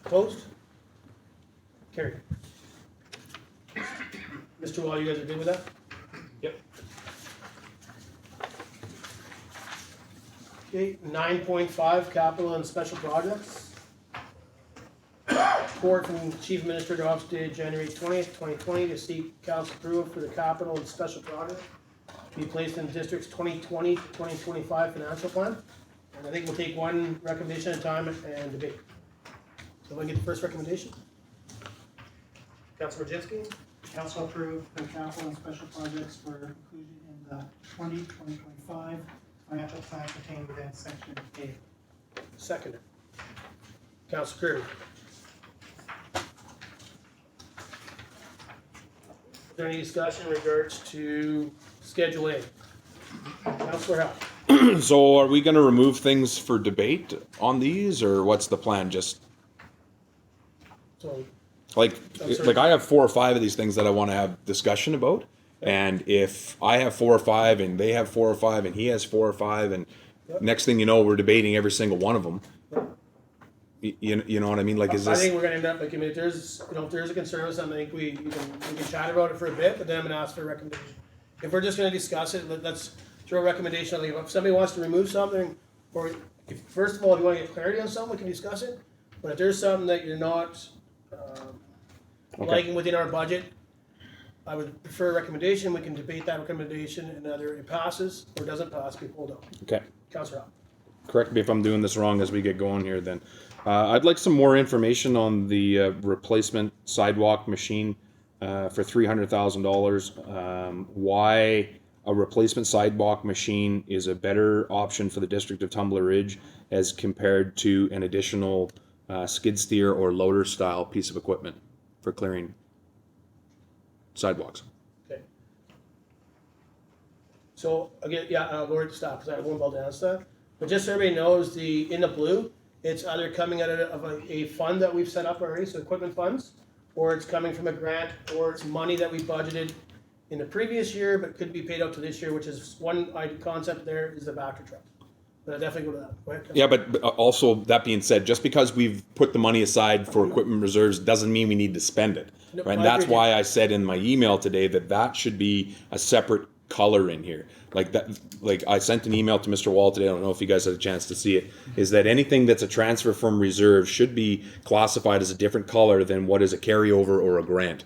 Opposed? Carried. Mr. Wall, you guys are good with that? Yep. Okay, 9.5, capital and special projects. Report from Chief Administrator Office dated January 20th, 2020 to seek council approval for the capital and special project to be placed in the district's 2020 to 2025 financial plan. And I think we'll take one recommendation at a time and debate. So we'll get the first recommendation. Councilor Wojcicki? Council approved the capital and special projects for inclusion in the 2020-2025 financial plan contained within section A. Seconder. Councilor Curry? Is there any discussion in regards to Schedule A? Councilor Howe? So are we gonna remove things for debate on these, or what's the plan? Just So, like, I'm sorry. like I have 4 or 5 of these things that I wanna have discussion about. And if I have 4 or 5 and they have 4 or 5 and he has 4 or 5 and Yep. next thing you know, we're debating every single one of them. You know what I mean? Like, is I this? think we're gonna end up, like, I mean, if there's, you know, if there's a concern with something, I think we can chat about it for a bit, but then I'm gonna ask for a recommendation. If we're just gonna discuss it, let's throw a recommendation, like, if somebody wants to remove something, or if, first of all, if you wanna get clarity on something, we can discuss it. But if there's something that you're not, Okay. liking within our budget, I would prefer a recommendation, we can debate that recommendation, and either it passes or doesn't pass, we pulled out. Okay. Councilor Howe? Correct me if I'm doing this wrong as we get going here then. I'd like some more information on the replacement sidewalk machine for $300,000. Why a replacement sidewalk machine is a better option for the district of Tumbler Ridge as compared to an additional skid steer or loader style piece of equipment for clearing sidewalks. Okay. So, again, yeah, I'll go right to stop, because I won't about down stuff. But just so everybody knows, in the blue, it's either coming out of a fund that we've set up already, so equipment funds, or it's coming from a grant, or it's money that we budgeted in the previous year, but could be paid out to this year, which is one concept there is the Vector truck. But I definitely go to that. Go ahead, Yeah, but also, that being said, just because we've put the money aside for equipment reserves doesn't mean we need to spend it. No, Right? And I that's agree. why I said in my email today that should be a separate color in here. Like that, like I sent an email to Mr. Wall today, I don't know if you guys had a chance to see it, is that anything that's a transfer from reserve should be classified as a different color than what is a carryover or a grant.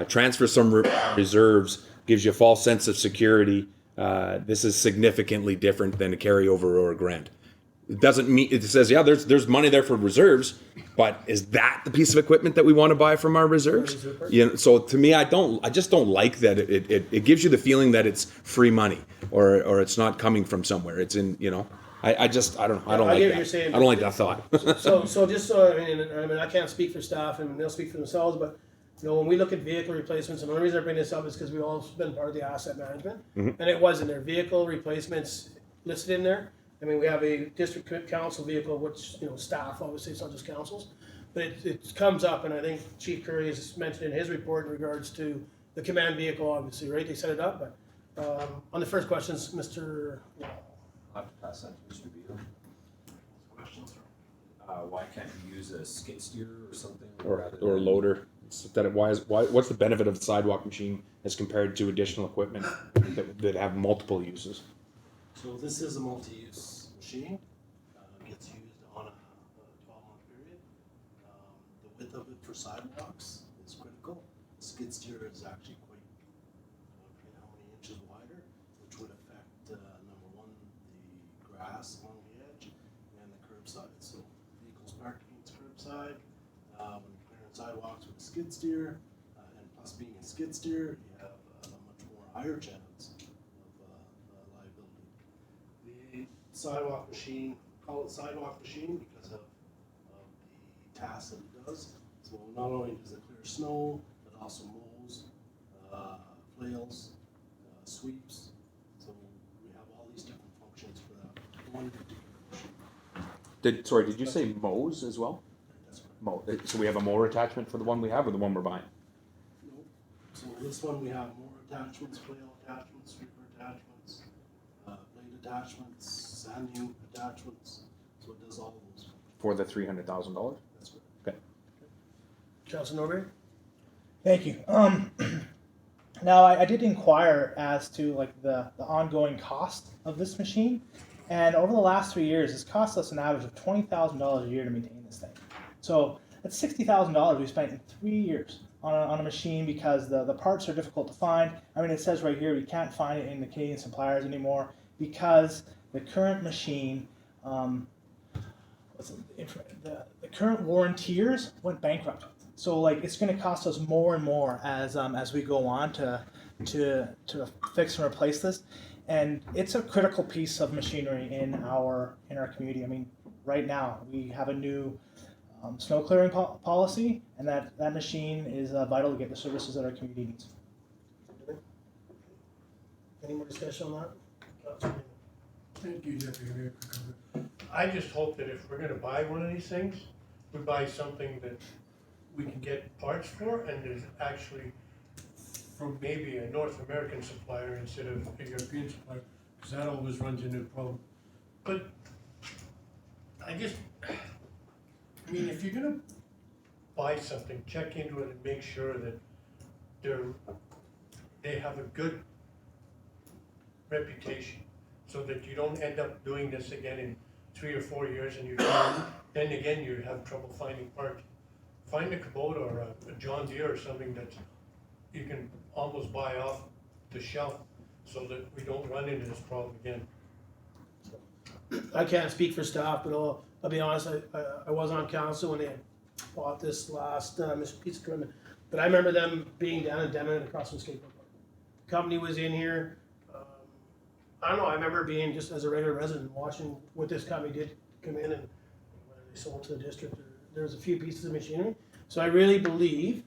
Transfer from reserves gives you a false sense of security. This is significantly different than a carryover or a grant. It doesn't mean, it says, yeah, there's money there for reserves, but is that the piece of equipment that we want to buy from our reserves? You know, so to me, I just don't like that it gives you the feeling that it's free money or it's not coming from somewhere. It's in, you know, I don't like I get what that. you're saying, I don't like that thought. So just so, I mean, I can't speak for staff and they'll speak for themselves, but, you know, when we look at vehicle replacements, and the only reason I bring this up is because we've all been part of the asset management. And it was in there, vehicle replacements listed in there. I mean, we have a district council vehicle, which, you know, staff, obviously, it's not just councils. But it comes up, and I think Chief Curry has mentioned in his report in regards to the command vehicle, obviously, right? They set it up, but on the first questions, Mr. I'll have to pass that to Mr. Beal. Why can't you use a skid steer or something? Or a loader. What's the benefit of the sidewalk machine as compared to additional equipment that have multiple uses? So this is a multi-use machine. Gets used on a 12-month period. The width of it for sidewalks is critical. The skid steer is actually quite, how many inches wider, which would affect, number one, the grass along the edge and the curbside. So vehicles parked against curbside, when you're clearing sidewalks with a skid steer, and plus being a skid steer, you have a much more higher chance of liability. The sidewalk machine, call it sidewalk machine because of the task that it does. So not only does it clear snow, but also mows, flails, sweeps. So we have all these different functions for that one particular machine. Did you say mows as well? That's right. So we have a mower attachment for the one we have, or the one we're buying? Nope. So this one we have more attachments, flail attachments, sweeper attachments, blade attachments, sanding attachments. So it does all of those. For the $300,000? That's right. Okay. Councilor Norbury? Thank you. Now I did inquire as to like the ongoing cost of this machine, and over the last 3 years, it's cost us an average of $20,000 a year to maintain this thing. So that's $60,000 we spent in 3 years on a machine because the parts are difficult to find. I mean, it says right here we can't find it in the Canadian suppliers anymore because the current machine, the current warrantiers went bankrupt. So like it's going to cost us more and more as we go on to fix and replace this, and it's a critical piece of machinery in our community. I mean, right now we have a new snow clearing policy, and that machine is vital to get the services that our community needs. Any more discussion on that? Councilor Raymond? Thank you, Deputy Mayor. I just hope that if we're gonna buy one of these things, we buy something that we can get parts for, and there's actually from maybe a North American supplier instead of a European supplier, because that always runs into a problem. But I mean, if you're gonna buy something, check into it and make sure that they have a good reputation, so that you don't end up doing this again in 3 or 4 years, and then again you have trouble finding parts. Find a Kubota or a John Deere or something that you can almost buy off the shelf, so that we don't run into this problem again. I can't speak for staff, but I'll be honest, I was on council when they had bought this last Mr. Pizza Tournament, but I remember them being down in Denman across from skateboard park. Company was in here. I don't know, I remember being just as a regular resident watching what this company did come in, and when they sold to the district, there was a few pieces of machinery. So I really believe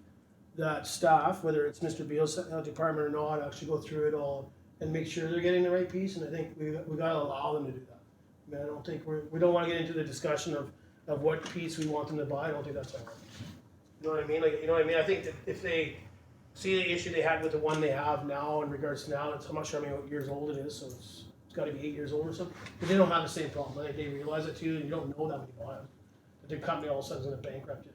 that staff, whether it's Mr. Beal's department or not, actually go through it all and make sure they're getting the right piece, and I think we gotta allow them to do that. I mean, I don't think we don't wanna get into the discussion of what piece we want them to buy. I don't think that's all right. You know what I mean? Like, you know what I mean? I think that if they see the issue they had with the one they have now in regards to now, I'm not sure how many years old it is, so it's gotta be 8 years old or something, but they don't have the same problem. I think they realize it too, and you don't know that when you buy them. But the company all of a sudden is gonna bankrupt you.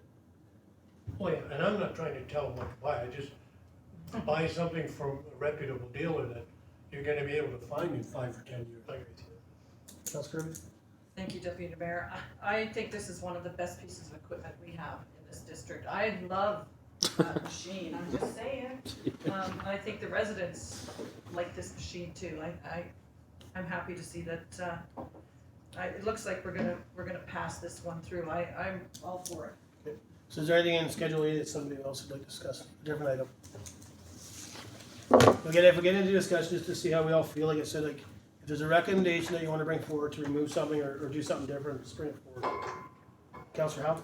Oh yeah, and I'm not trying to tell them what to buy, I just buy something from a reputable dealer that you're gonna be able to find in 5 or 10 years. I agree with you. Councilor Kirby? Thank you, Deputy Mayor. I think this is one of the best pieces of equipment we have in this district. I love that machine, I'm just saying. I think the residents like this machine too. I'm happy to see that, it looks like we're gonna pass this one through. I'm all for it. Okay. So is there anything in Schedule A that somebody else would like to discuss, a different item? If we get into discussion, just to see how we all feel, like I said, like, if there's a recommendation that you want to bring forward to remove something or do something different, just bring it forward. Councilor Howe?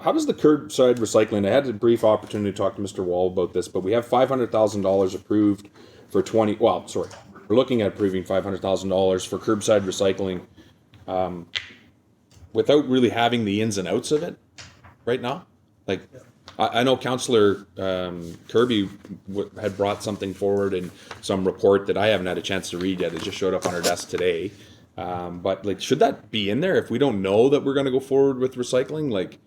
How does the curbside recycling? I had a brief opportunity to talk to Mr. Wall about this, but we have $500,000 approved for we're looking at approving $500,000 for curbside recycling, without really having the ins and outs of it right now. Like, I know Councillor Kirby had brought something forward in some report that I haven't had a chance to read yet. It just showed up on our desk today. But like, should that be in there if we don't know that we're going to go forward with recycling? Like,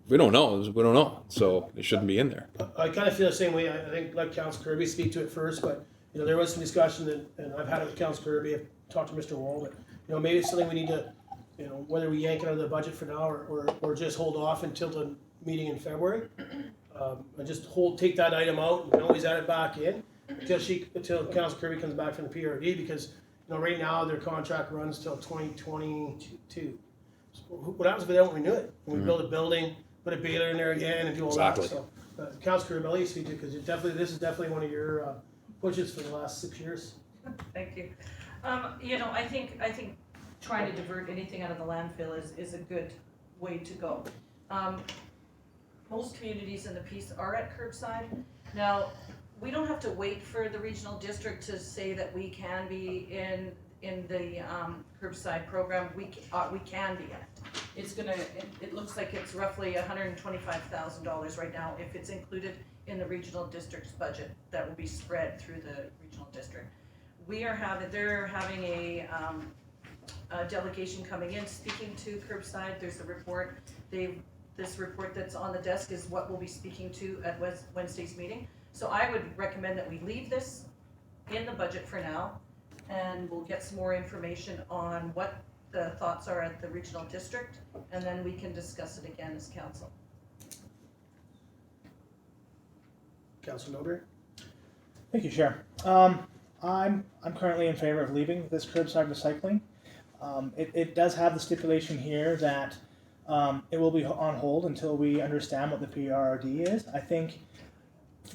we don't know, so it shouldn't be in there. I kind of feel the same way. I think let Council Kirby speak to it first, but, you know, there was some discussion that, and I've had it with Council Kirby, I've talked to Mr. Wall, but, you know, maybe it's something we need to, you know, whether we yank it out of the budget for now or just hold off until the meeting in February. And just take that item out, and we can always add it back in until Council Kirby comes back from the PRD, because, you know, right now their contract runs till 2022. So what happens if they don't renew it? When we build a building, put a baler in there again and do all Exactly. that, so. Council Kirby, I'll let you speak to it, because this is definitely one of your pushes for the last 6 years. Thank you. You know, I think trying to divert anything out of the landfill is a good way to go. Most communities in the piece are at curbside. Now, we don't have to wait for the regional district to say that we can be in the curbside program. We can be in it. It's gonna, it looks like it's roughly $125,000 right now if it's included in the regional district's budget that will be spread through the regional district. They're having a delegation coming in, speaking to curbside. There's a report. This report that's on the desk is what we'll be speaking to at Wednesday's meeting. So I would recommend that we leave this in the budget for now, and we'll get some more information on what the thoughts are at the regional district, and then we can discuss it again as council. Councilor Nober? Thank you, Chair. I'm currently in favor of leaving this curbside recycling. It does have the stipulation here that it will be on hold until we understand what the PRD is. I think,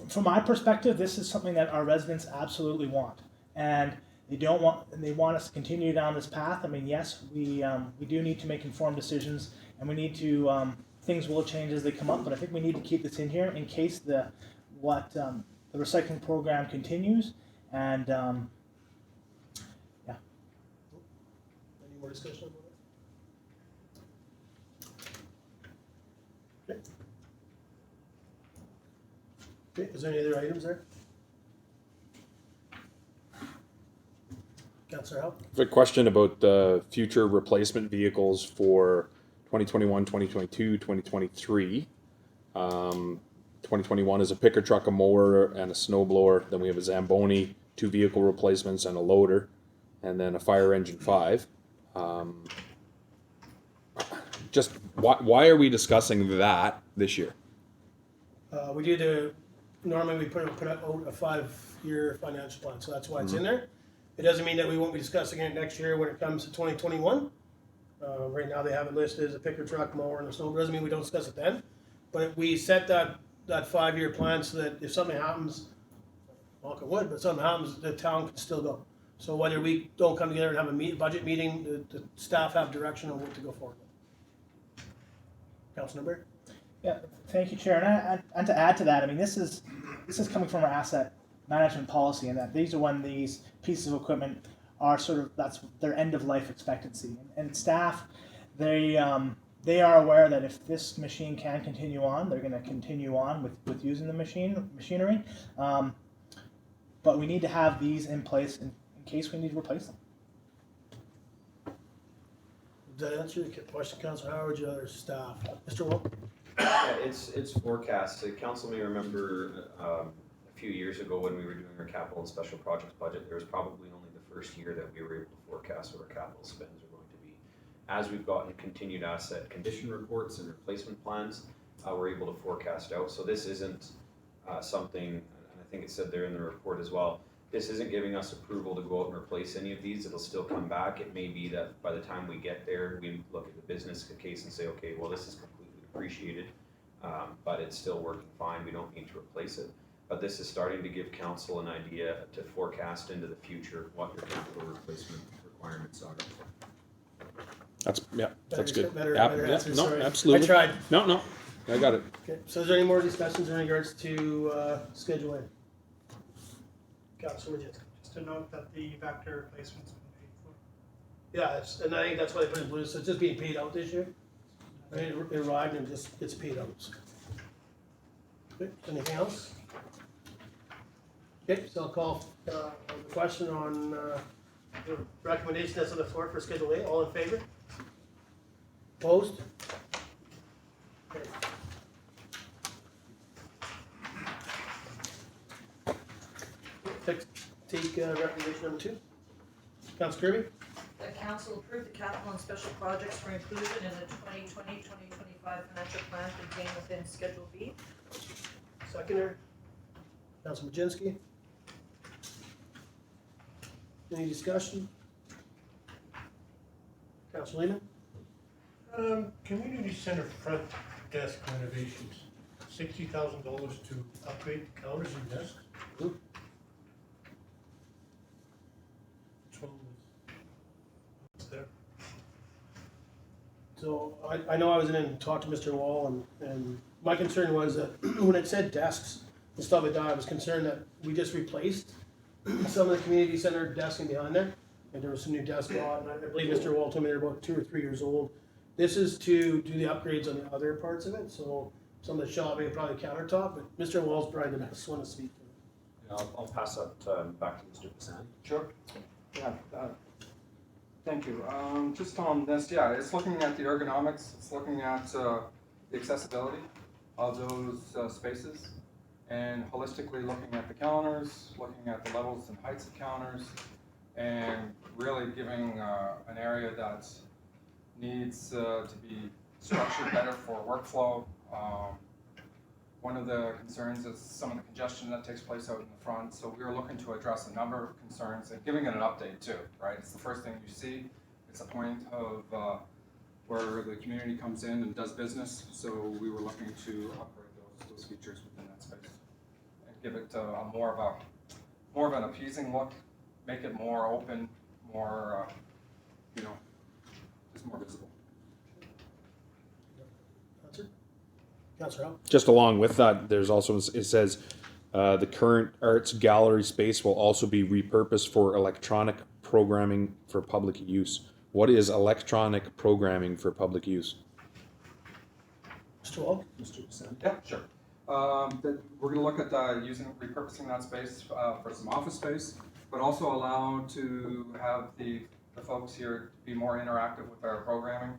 from my perspective, this is something that our residents absolutely want, and they want us to continue down this path. I mean, yes, we do need to make informed decisions, and we need to things will change as they come up. But I think we need to keep this in here in case the recycling program continues. And yeah. Any more discussion about it? Okay, is there any other items there? Councilor Howell? I have a question about the future replacement vehicles for 2021, 2022, 2023. 2021 is a picker truck, a mower, and a snow blower. Then we have a Zamboni, 2 vehicle replacements, and a loader, and then a fire engine 5. Just why are we discussing that this year? Normally we put out a 5-year financial plan, so that's why it's in there. It doesn't mean that we won't be discussing it next year when it comes to 2021. Right now they have it listed as a picker truck, mower, and a snow. Doesn't mean we don't discuss it then. But we set that 5-year plan so that if something happens, knock on wood, but something happens, the town can still go. So whether we don't come together and have a budget meeting, the staff have direction on what to go forward with. Councilor Bird? Yeah, thank you, Chair. And to add to that, I mean, this is coming from our asset management policy, and that these are when these pieces of equipment are that's their end of life expectancy. And staff, they are aware that if this machine can continue on, they're going to continue on with using the machinery. But we need to have these in place in case we need to replace them. Does that answer your question, Councilor Howard, your other staff? Mr. Wall? Yeah, it's forecast. The council may remember a few years ago when we were doing our capital and special projects budget, there was probably only the first year that we were able to forecast what our capital spends are going to be. As we've gotten continued asset condition reports and replacement plans, we're able to forecast out. So this isn't something, and I think it said there in the report as well, this isn't giving us approval to go out and replace any of these. It'll still come back. It may be that by the time we get there, we look at the business case and say, okay, well, this is completely depreciated, but it's still working fine. We don't need to replace it. But this is starting to give council an idea to forecast into the future what your capital replacement requirements are. That's good. Better Yeah, answer, no, sorry. absolutely. I tried. No, I got it. Okay, so is there any more discussions in regards to Schedule A? Councilor Legit. Just to note that the vector replacement's been paid for. Yeah, and I think that's why they put it in blue, so it's just being paid out this year. I mean, it arrived and just gets paid out. Okay, anything else? Okay, so I'll call the question on the recommendation that's on the floor for Schedule A. All in favor? Opposed? Okay. take recommendation number 2. Councilor Kirby? The council approved the capital and special projects for inclusion in the 2020-2025 financial plan contained within Schedule B. Seconder. Councilor Majinski? Any discussion? Councilor Lehman? Community center front desk renovations, $60,000 to upgrade the counters and desks. Mhm. What's wrong with what's there? So I know I was in and talked to Mr. Wall, and my concern was that when it said desks and stuff like that, I was concerned that we just replaced some of the community center desks behind there, and there was some new desks on, and I believe Mr. Wall told me they're about 2 or 3 years old. This is to do the upgrades on the other parts of it, so some of the shelving, probably countertop, but Mr. Wall's probably the best one to speak to. Yeah, I'll pass that back to Mr. Pisani. Sure. Yeah, thank you. Just on this, yeah, it's looking at the ergonomics, it's looking at the accessibility of those spaces, and holistically looking at the counters, looking at the levels and heights of counters, and really giving an area that needs to be structured better for workflow. One of the concerns is some of the congestion that takes place out in the front, so we are looking to address a number of concerns and giving it an update too, right? It's the first thing you see. It's a point of where the community comes in and does business, so we were looking to upgrade those features within that space and give it a more of an appeasing look, make it more open, more just more visible. Councilor Howe? Just along with that, there's also, it says, the current arts gallery space will also be repurposed for electronic programming for public use. What is electronic programming for public use? Mr. Wall? Mr. Pisani? Yeah, sure. We're gonna look at repurposing that space for some office space, but also allow to have the folks here be more interactive with our programming.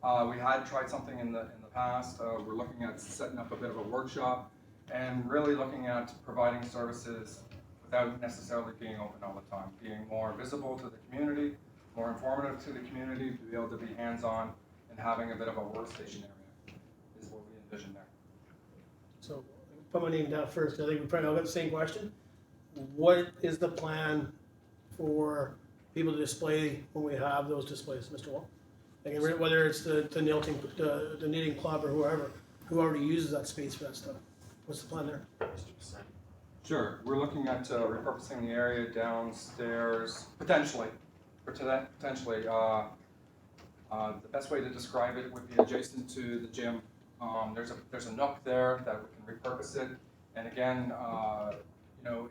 We had tried something in the past. We're looking at setting up a bit of a workshop and really looking at providing services without necessarily being open all the time, being more visible to the community, more informative to the community, to be able to be hands-on and having a bit of a workstation area is what we envision there. So put my name down first, 'cause I think we probably all got the same question. What is the plan for people to display when we have those displays, Mr. Wall? Like, whether it's the knitting club or whoever, who already uses that space for that stuff. What's the plan there? Mr. Pisani. Sure, we're looking at repurposing the area downstairs, potentially. The best way to describe it would be adjacent to the gym. There's a nook there that we can repurpose it. And again,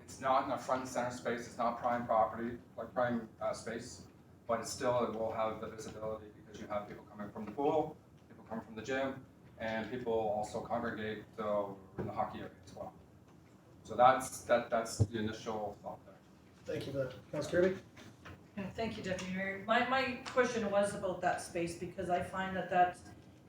it's not in a front and center space. It's not prime property, like prime space, but it will have the visibility because you have people coming from the pool, people coming from the gym, and people also congregate in the hockey area as well. So that's the initial thought there. Thank you for that. Councilor Kirby? Yeah, thank you, Deputy Mayor. My question was about that space because I find that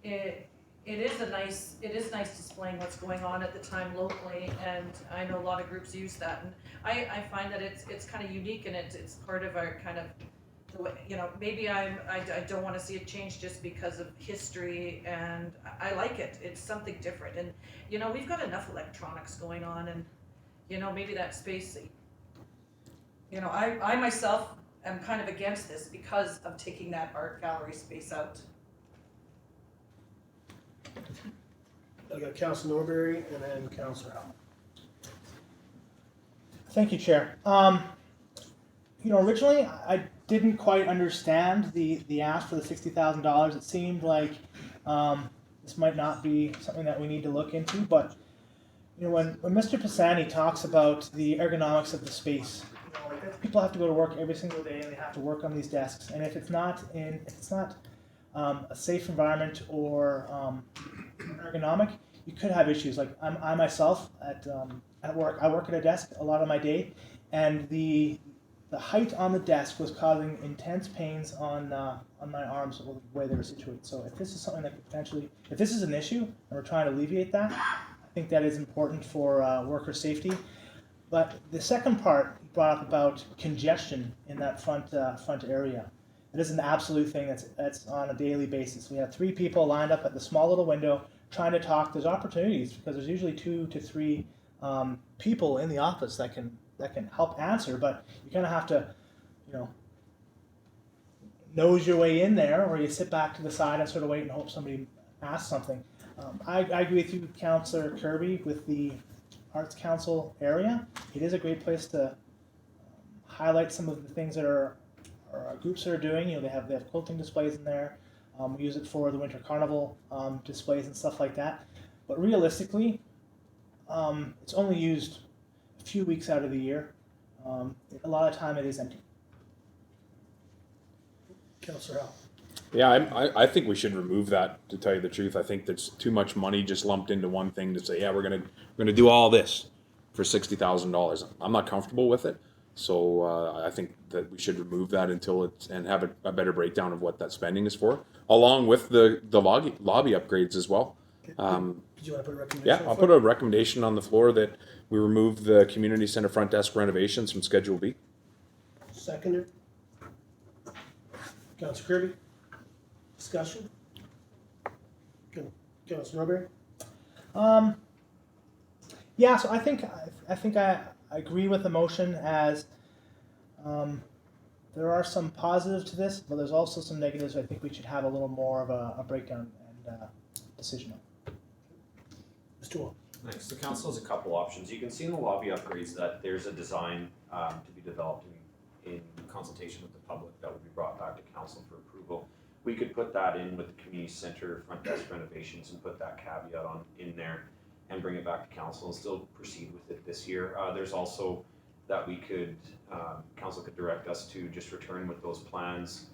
it is nice displaying what's going on at the time locally, and I know a lot of groups use that, and I find that it's kind of unique and it's part of our kind of the way, maybe I don't want to see it change just because of history, and I like it. It's something different, and we've got enough electronics going on, and maybe that space. I myself am kind of against this because of taking that art gallery space out. I got Councilor Norbury and then Councilor Howe. Thank you, Chair. Originally I didn't quite understand the ask for the $60,000. It seemed like this might not be something that we need to look into, but when Mr. Pisani talks about the ergonomics of the space, people have to go to work every single day and they have to work on these desks, and if it's not a safe environment or ergonomic, you could have issues. Like I myself at work, I work at a desk a lot of my day, and the height on the desk was causing intense pains on my arms the way they were situated. So if this is something that could potentially, if this is an issue and we're trying to alleviate that, I think that is important for worker safety. But the second part, brought up about congestion in that front area. It is an absolute thing that's on a daily basis. We have 3 people lined up at the small little window trying to talk. There's opportunities because there's usually 2 to 3 people in the office that can help answer, but you kind of have to, you know, nose your way in there, or you sit back to the side and sort of wait and hope somebody asks something. I agree with you, Councillor Kirby, with the Arts Council area. It is a great place to highlight some of the things that our groups are doing. You know, they have quilting displays in there. We use it for the Winter Carnival displays and stuff like that. But realistically, it's only used a few weeks out of the year. A lot of time it is empty. Councillor Howell. Yeah, I think we should remove that, to tell you the truth. I think there's too much money just lumped into one thing to say, yeah, we're gonna do all this for $60,000. I'm not comfortable with it. So I think that we should remove that until and have a better breakdown of what that spending is for, along with the lobby upgrades as well. Did you want to put a recommendation? Yeah, I'll put a recommendation on the floor that we remove the community center front desk renovations from Schedule B. Seconder. Councillor Kirby. Discussion. Councillor Norberry. Yeah, so I think I agree with the motion as there are some positives to this, but there's also some negatives I think we should have a little more of a breakdown and decision on. Mr. Wall. Thanks. The council has a couple options. You can see in the lobby upgrades that there's a design to be developed in consultation with the public that will be brought back to council for approval. We could put that in with the community center front desk renovations and put that caveat in there and bring it back to council and still proceed with it this year. There's also that we could, council could direct us to just return with those plans,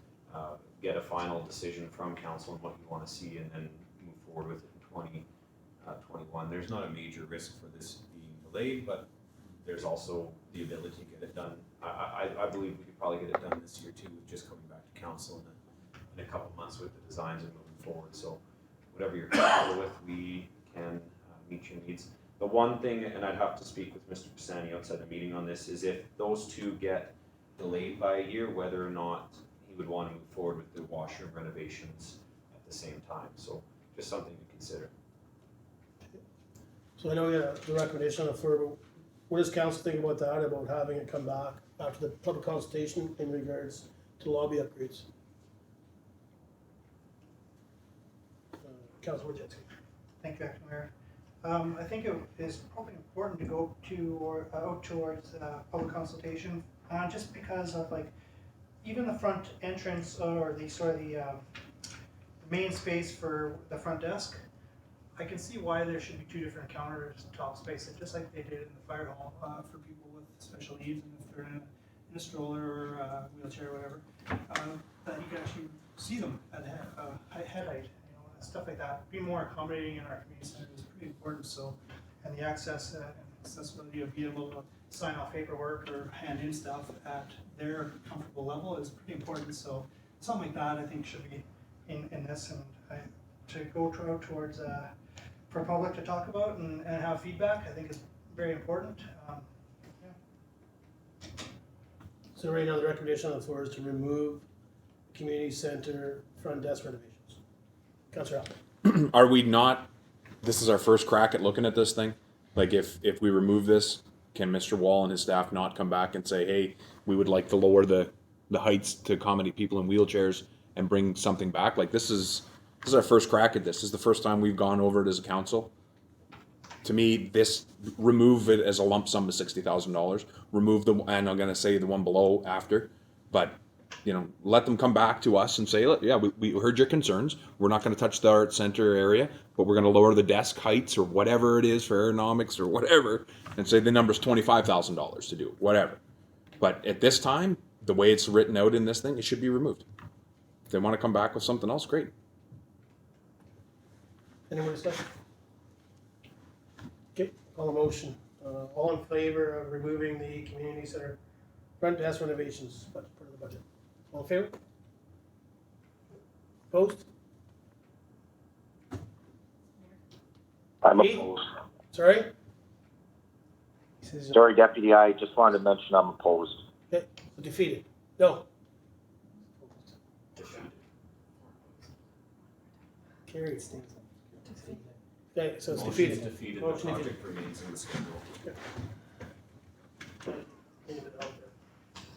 get a final decision from council on what you want to see, and then move forward with it in 2021. There's not a major risk for this being delayed, but there's also the ability to get it done. I believe we could probably get it done this year too, with just coming back to council in a couple months with the designs and moving forward. So whatever you're comfortable with, we can meet your needs. The one thing, and I'd have to speak with Mr. Pisani outside the meeting on this, is if those two get delayed by a year, whether or not he would want to move forward with the washroom renovations at the same time. So just something to consider. So I know you have the recommendation on the floor, but what does council think about that, about having it come back after the public consultation in regards to lobby upgrades? Councilor Wojcicki. Thank you, Acting Mayor. I think it is probably important to go out towards public consultation, just because of like even the front entrance or the main space for the front desk. I can see why there should be 2 different countertop spaces, just like they did in the fire hall for people with special needs, and if they're in a stroller or a wheelchair or whatever, that you can actually see them at head height. Stuff like that. Be more accommodating in our community center is pretty important. So, and the access and accessibility of being able to sign off paperwork or hand in stuff at their comfortable level is pretty important. So, something like that I think should be in this, and to go out towards for public to talk about and have feedback, I think is very important. So right now the recommendation on the floor is to remove community center front desk renovations. Councillor Howell. Are we not, this is our first crack at looking at this thing? Like if we remove this, can Mr. Wall and his staff not come back and say, hey, we would like to lower the heights to accommodate people in wheelchairs and bring something back? Like this is our first crack at this. This is the first time we've gone over it as a council. To me, remove it as a lump sum of $60,000. Remove and I'm gonna say the one below after, but you know, let them come back to us and say, look, yeah, we heard your concerns. We're not going to touch the art center area, but we're going to lower the desk heights or whatever it is for aeronomics or whatever, and say the number's $25,000 to do it, whatever. But at this time, the way it's written out in this thing, it should be removed. If they want to come back with something else, great. Any more discussion? Okay, call a motion. All in favor of removing the community center front desk renovations, part of the budget? All in favor? Opposed? I'm Me? opposed. Sorry? He Sorry, Deputy, I just wanted to mention I'm opposed. Okay, so defeated. No. Carried. Okay, so it's Motion's defeated. defeated, the Motion project remains in the schedule.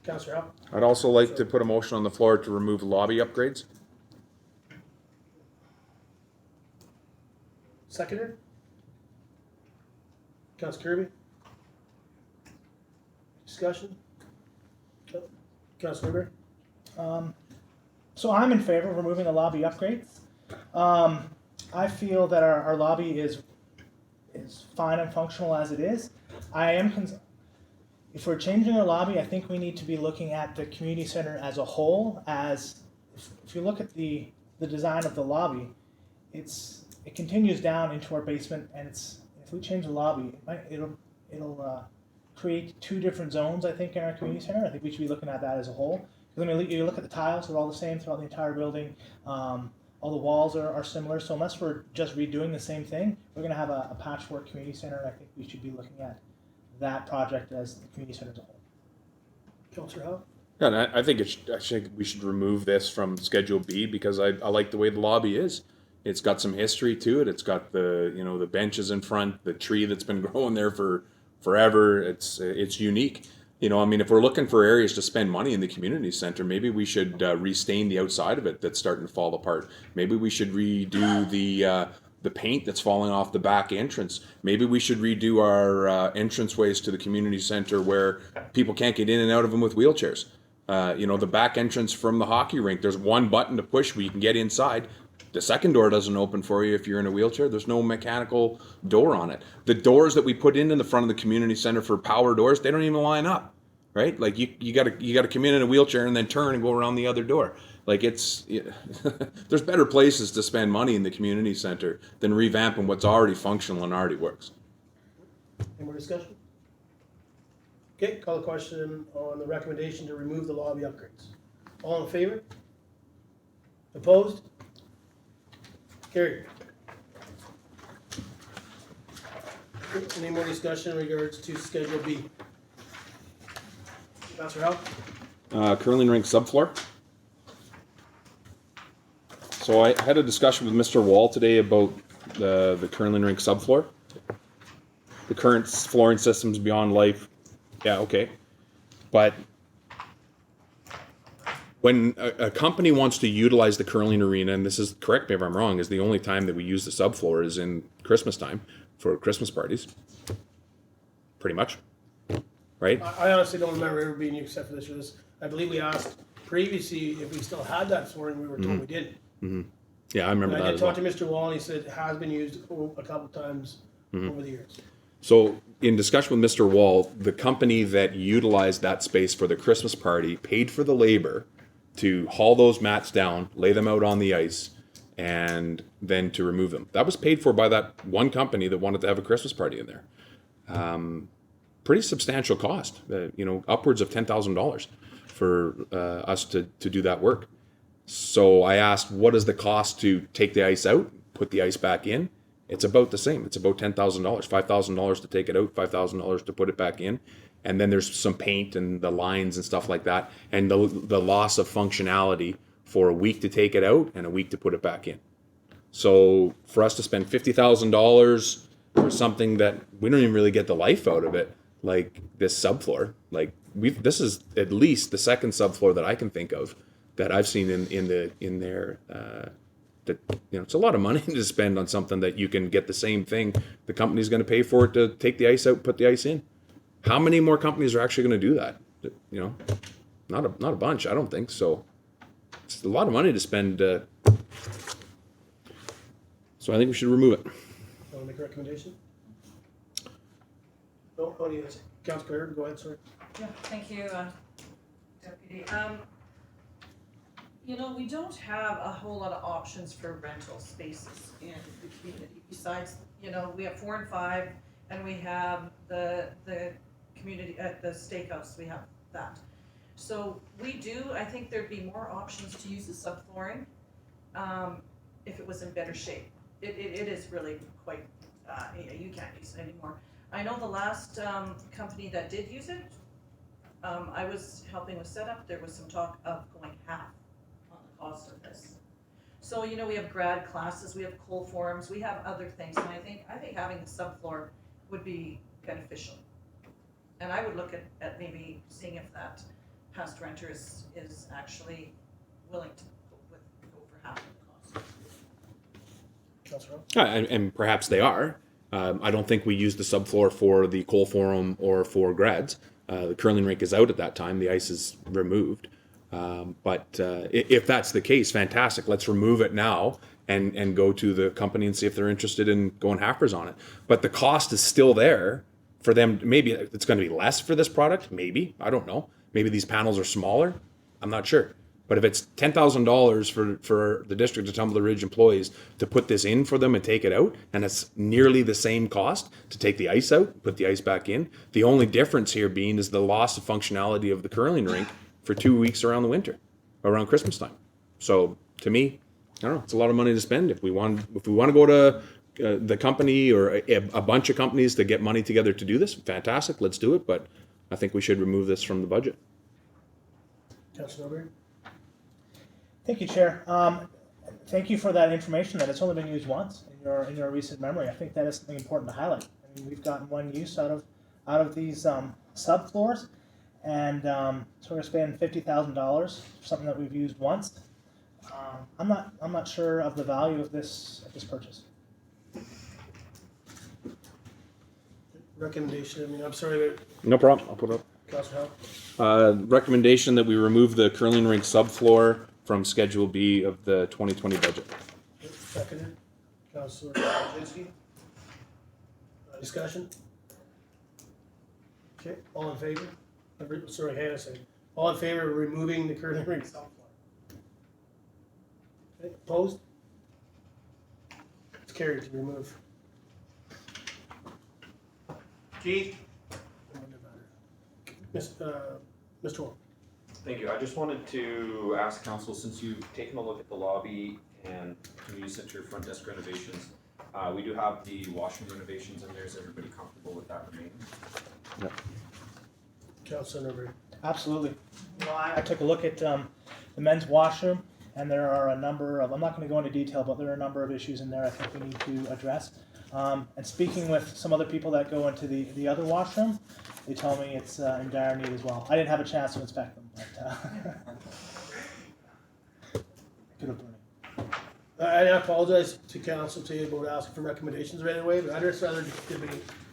Councillor Hop? I'd also like to put a motion on the floor to remove lobby upgrades. Seconder? Councillor Kirby? Discussion? Councillor Weber? So I'm in favor of removing the lobby upgrades. I feel that our lobby is fine and functional as it is. If we're changing our lobby, I think we need to be looking at the community center as a whole. If you look at the design of the lobby, it continues down into our basement, and if we change the lobby, it'll create two different zones. I think in our community center, I think we should be looking at that as a whole. Because I mean, you look at the tiles; they're all the same throughout the entire building. All the walls are similar. So unless we're just redoing the same thing, we're going to have a patchwork community center. And I think we should be looking at that project as the community center as a whole. Councillor Hop? Yeah, and I think we should remove this from Schedule B because I like the way the lobby is. It's got some history to it. It's got the benches in front, the tree that's been growing there for forever. It's unique. I mean, if we're looking for areas to spend money in the community center, maybe we should restain the outside of it that's starting to fall apart. Maybe we should redo the paint that's falling off the back entrance. Maybe we should redo our entranceways to the community center where people can't get in and out of them with wheelchairs. The back entrance from the hockey rink, there's one button to push where you can get inside. The second door doesn't open for you if you're in a wheelchair. There's no mechanical door on it. The doors that we put in the front of the community center for power doors, they don't even line up, right? Like you gotta come in a wheelchair and then turn and go around the other door. Like there's better places to spend money in the community center than revamping what's already functional and already works. Any more discussion? Okay, call the question on the recommendation to remove the lobby upgrades. All in favor? Opposed? Carried. Any more discussion in regards to Schedule B? Councillor Howell? Curling rink subfloor. So I had a discussion with Mr. Wall today about the curling rink subfloor. The current flooring system's beyond life. Yeah, okay. But when a company wants to utilize the curling arena, and this is, correct me if I'm wrong, is the only time that we use the subfloor is in Christmas time for Christmas parties. Pretty much. Right? I honestly don't remember ever being used except for this or this. I believe we asked previously if we still had that flooring. We were told we didn't. Mm-hmm. Yeah, I remember And that I did as well. talk to Mr. Wall and he said it has been used a couple times over the years. So in discussion with Mr. Wall, the company that utilized that space for the Christmas party paid for the labor to haul those mats down, lay them out on the ice, and then to remove them. That was paid for by that one company that wanted to have a Christmas party in there. Pretty substantial cost, upwards of $10,000 for us to do that work. So I asked, what is the cost to take the ice out, put the ice back in? It's about the same. It's about $10,000, $5,000 to take it out, $5,000 to put it back in. And then there's some paint and the lines and stuff like that. And the loss of functionality for a week to take it out and a week to put it back in. So for us to spend $50,000 for something that we don't even really get the life out of it, like this subfloor, this is at least the second subfloor that I can think of that I've seen in there. It's a lot of money to spend on something that you can get the same thing. The company's going to pay for it to take the ice out, put the ice in. How many more companies are actually going to do that? Not a bunch. I don't think so. It's a lot of money to spend. So I think we should remove it. Want to make a recommendation? No, how do you, Councillor Clare, go ahead, sorry. Yeah, thank you, Deputy. We don't have a whole lot of options for rental spaces in the community. Besides, we have 4 and 5, and we have the community at the steakhouse. We have that. So I think there'd be more options to use the subflooring if it was in better shape. It is really quite, you can't use it anymore. I know the last, company that did use it, I was helping with setup, there was some talk of going half on the cost of this. So, you know, we have grad classes, we have coal forums, we have other things, and I think having the subfloor would be beneficial. And I would look at maybe seeing if that past renter is actually willing to go for half of the cost. Councillor Rowe? And perhaps they are. I don't think we use the subfloor for the coal forum or for grads. The curling rink is out at that time. The ice is removed. But if that's the case, fantastic. Let's remove it now and go to the company and see if they're interested in going halfers on it. But the cost is still there for them. Maybe it's going to be less for this product. Maybe. I don't know. Maybe these panels are smaller. I'm not sure. But if it's $10,000 for the District of Tumbler Ridge employees to put this in for them and take it out, and it's nearly the same cost to take the ice out, put the ice back in, the only difference here being is the loss of functionality of the curling rink for 2 weeks around the winter, around Christmas time. So to me, I don't know, it's a lot of money to spend. If we want to go to the company or a bunch of companies to get money together to do this, fantastic, let's do it. But I think we should remove this from the budget. Councillor Norbury? Thank you, Chair. Thank you for that information that it's only been used once in your recent memory. I think that is something important to highlight. I mean, we've gotten one use out of these subfloors, and so we're spending $50,000 for something that we've used once. I'm not sure of the value of this purchase. Recommendation, I mean, I'm sorry, but No problem. I'll put it up. Councillor Howe? Recommendation that we remove the curling rink subfloor from Schedule B of the 2020 budget. Seconded. Councillor Krasinski? Discussion? Okay, all in favor? Sorry, hang on a second. All in favor of removing the curling rink subfloor? Okay, opposed? It's carried to remove. Keith? Mr. Wall? Thank you. I just wanted to ask council, since you've taken a look at the lobby and community center front desk renovations, we do have the washroom renovations in there. Is everybody comfortable with that remaining? Yeah. Councillor Norbury? Absolutely. You know, I took a look at the men's washroom, and there are a number of, I'm not going to go into detail, but there are a number of issues in there I think we need to address. And speaking with some other people that go into the other washroom, they tell me it's in dire need as well. I didn't have a chance to inspect them, but could have done it. I apologize to council to you about asking for recommendations right away, but I'd just rather just give me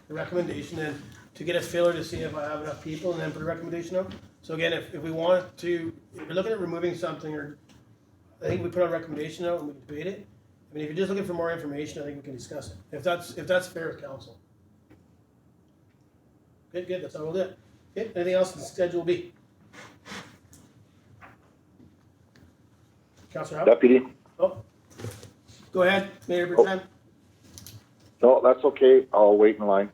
a recommendation than to get a filler to see if I have enough people and then put a recommendation up. So again, if we want to, if you're looking at removing something, or I think we put a recommendation out and we can debate it. I mean, if you're just looking for more information, I think we can discuss it. If that's fair with council. Good, that's all we'll do. Okay, anything else in Schedule B? Councillor Howe? Deputy? Oh, go ahead, Mayor Bertrand. No, that's okay. I'll wait in line.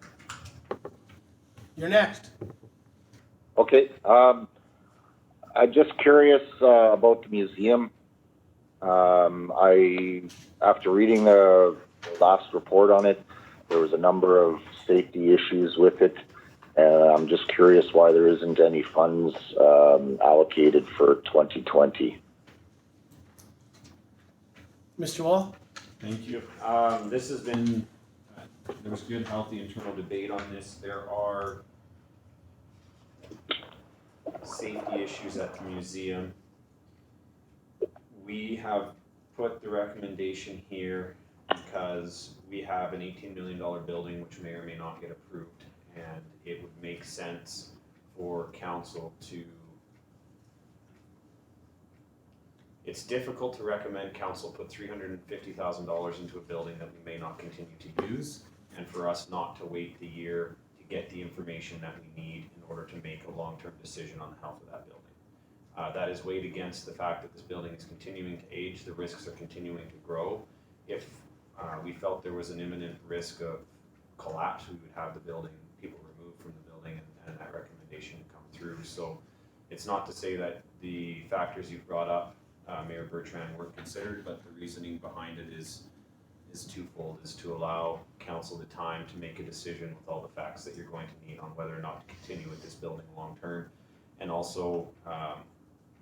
You're next. Okay. I'm just curious about the museum. After reading the last report on it, there was a number of safety issues with it. I'm just curious why there isn't any funds allocated for 2020. Mr. Wall? Thank you. This has been, there was good, healthy internal debate on this. There are safety issues at the museum. We have put the recommendation here because we have an $18 million building which may or may not get approved, and it would make sense for council to, it's difficult to recommend council put $350,000 into a building that we may not continue to use, and for us not to wait the year to get the information that we need in order to make a long-term decision on the health of that building. That is weighed against the fact that this building is continuing to age, the risks are continuing to grow. If we felt there was an imminent risk of collapse, we would have the building, people removed from the building, and that recommendation would come through. So it's not to say that the factors you've brought up, Mayor Bertrand, weren't considered, but the reasoning behind it is twofold, is to allow council the time to make a decision with all the facts that you're going to need on whether or not to continue with this building long term. And also,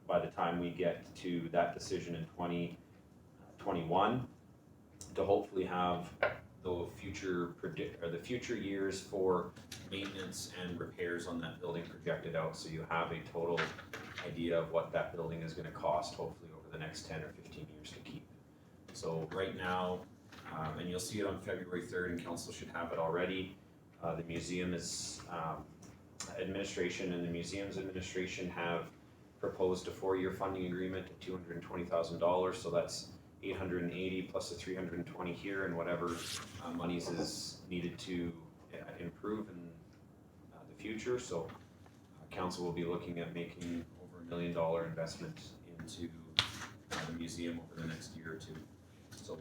by the time we get to that decision in 2021, to hopefully have the future years for maintenance and repairs on that building projected out, so you have a total idea of what that building is gonna cost, hopefully over the next 10 or 15 years to keep. So right now, and you'll see it on February 3rd, and council should have it already, the museum is, administration and the museum's administration have proposed a 4-year funding agreement at $220,000, so that's 880 plus the 320 here, and whatever monies is needed to improve in the future. So council will be looking at making over $1 million investment into the museum over the next year or two. So to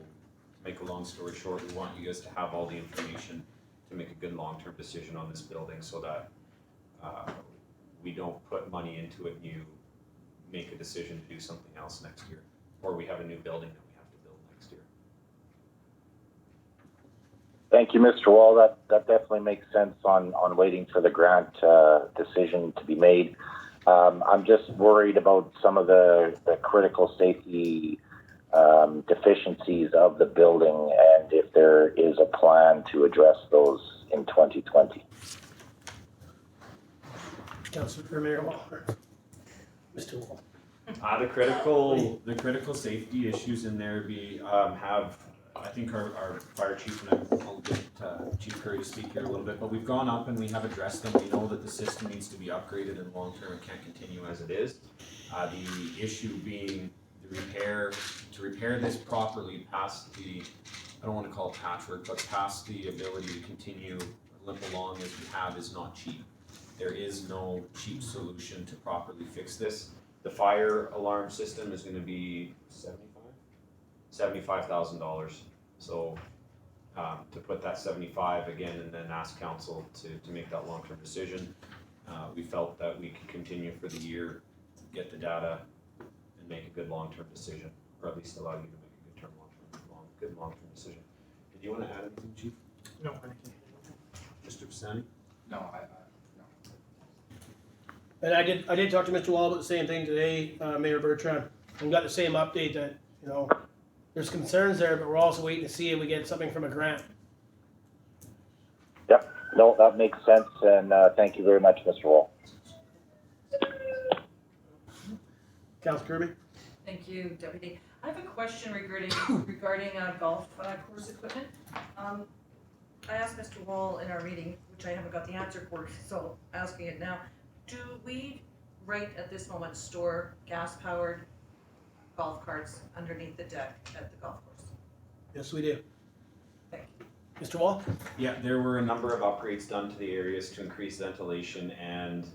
make a long story short, we want you guys to have all the information to make a good long-term decision on this building, so that we don't put money into it and you make a decision to do something else next year, or we have a new building that we have to build next year. Thank you, Mr. Wall. That definitely makes sense on waiting for the grant decision to be made. I'm just worried about some of the critical safety deficiencies of the building, and if there is a plan to address those in 2020. Councilor Mayor Wall. Mr. Wall. The critical safety issues in there have, I think our fire chief, and I'll get Chief Curry to speak here a little bit, but we've gone up and we have addressed them. We know that the system needs to be upgraded in the long term and can't continue as it is. The issue being to repair this properly past the, I don't want to call it patchwork, but past the ability to continue limp along as we have is not cheap. There is no cheap solution to properly fix this. The fire alarm system is going to be $75,000. So to put that 75 again and then ask council to make that long-term decision, we felt that we could continue for the year, get the data, and make a good long-term decision, or at least allow you to make a good long-term decision. Did you want to add anything, Chief? No, thank you. Mr. Pisani? No, no. And I did talk to Mr. Wall about the same thing today, Mayor Bertrand, and got the same update that, you know, there's concerns there, but we're also waiting to see if we get something from a grant. Yep, no, that makes sense, and thank you very much, Mr. Wall. Councilor Kirby? Thank you, Deputy. I have a question regarding golf course equipment. I asked Mr. Wall in our meeting, which I haven't got the answer for, so asking it now. Do we, right at this moment, store gas-powered golf carts underneath the deck at the golf course? Yes, we do. Thank you. Mr. Wall? Yeah, there were a number of upgrades done to the areas to increase ventilation and,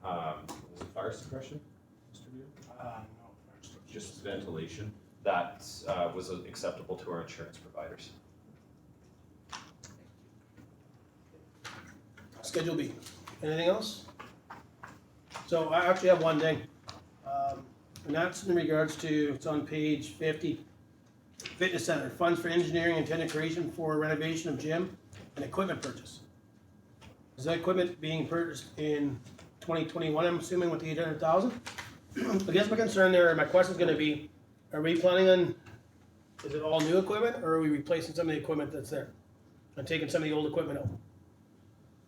was it fire suppression, Mr. Beal? No, first. Just ventilation. That was acceptable to our insurance providers. Schedule B. Anything else? So I actually have one thing, and that's in regards to, it's on page 50, Fitness Center, funds for engineering and tenant creation for renovation of gym and equipment purchase. Is that equipment being purchased in 2021, I'm assuming, with the 800,000? I guess my concern there, my question is gonna be, are we planning on, is it all new equipment, or are we replacing some of the equipment that's there? And taking some of the old equipment out?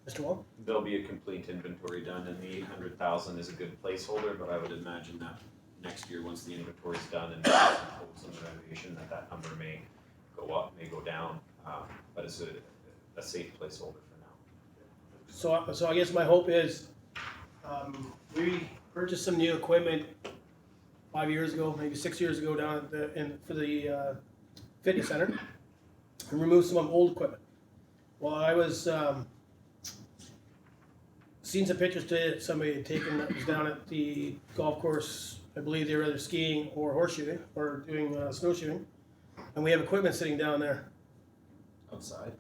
Mr. Wall? There'll be a complete inventory done, and the 800,000 is a good placeholder, but I would imagine that next year, once the inventory is done and some renovation, that number may go up, may go down, but it's a safe placeholder for now. So I guess my hope is, we purchased some new equipment 5 years ago, maybe 6 years ago down at for the fitness center, and removed some old equipment. Well, I was seen some pictures today that somebody had taken that was down at the golf course. I believe they were either skiing or horseshoeing or doing snowshoeing, and we have equipment sitting down there. Outside.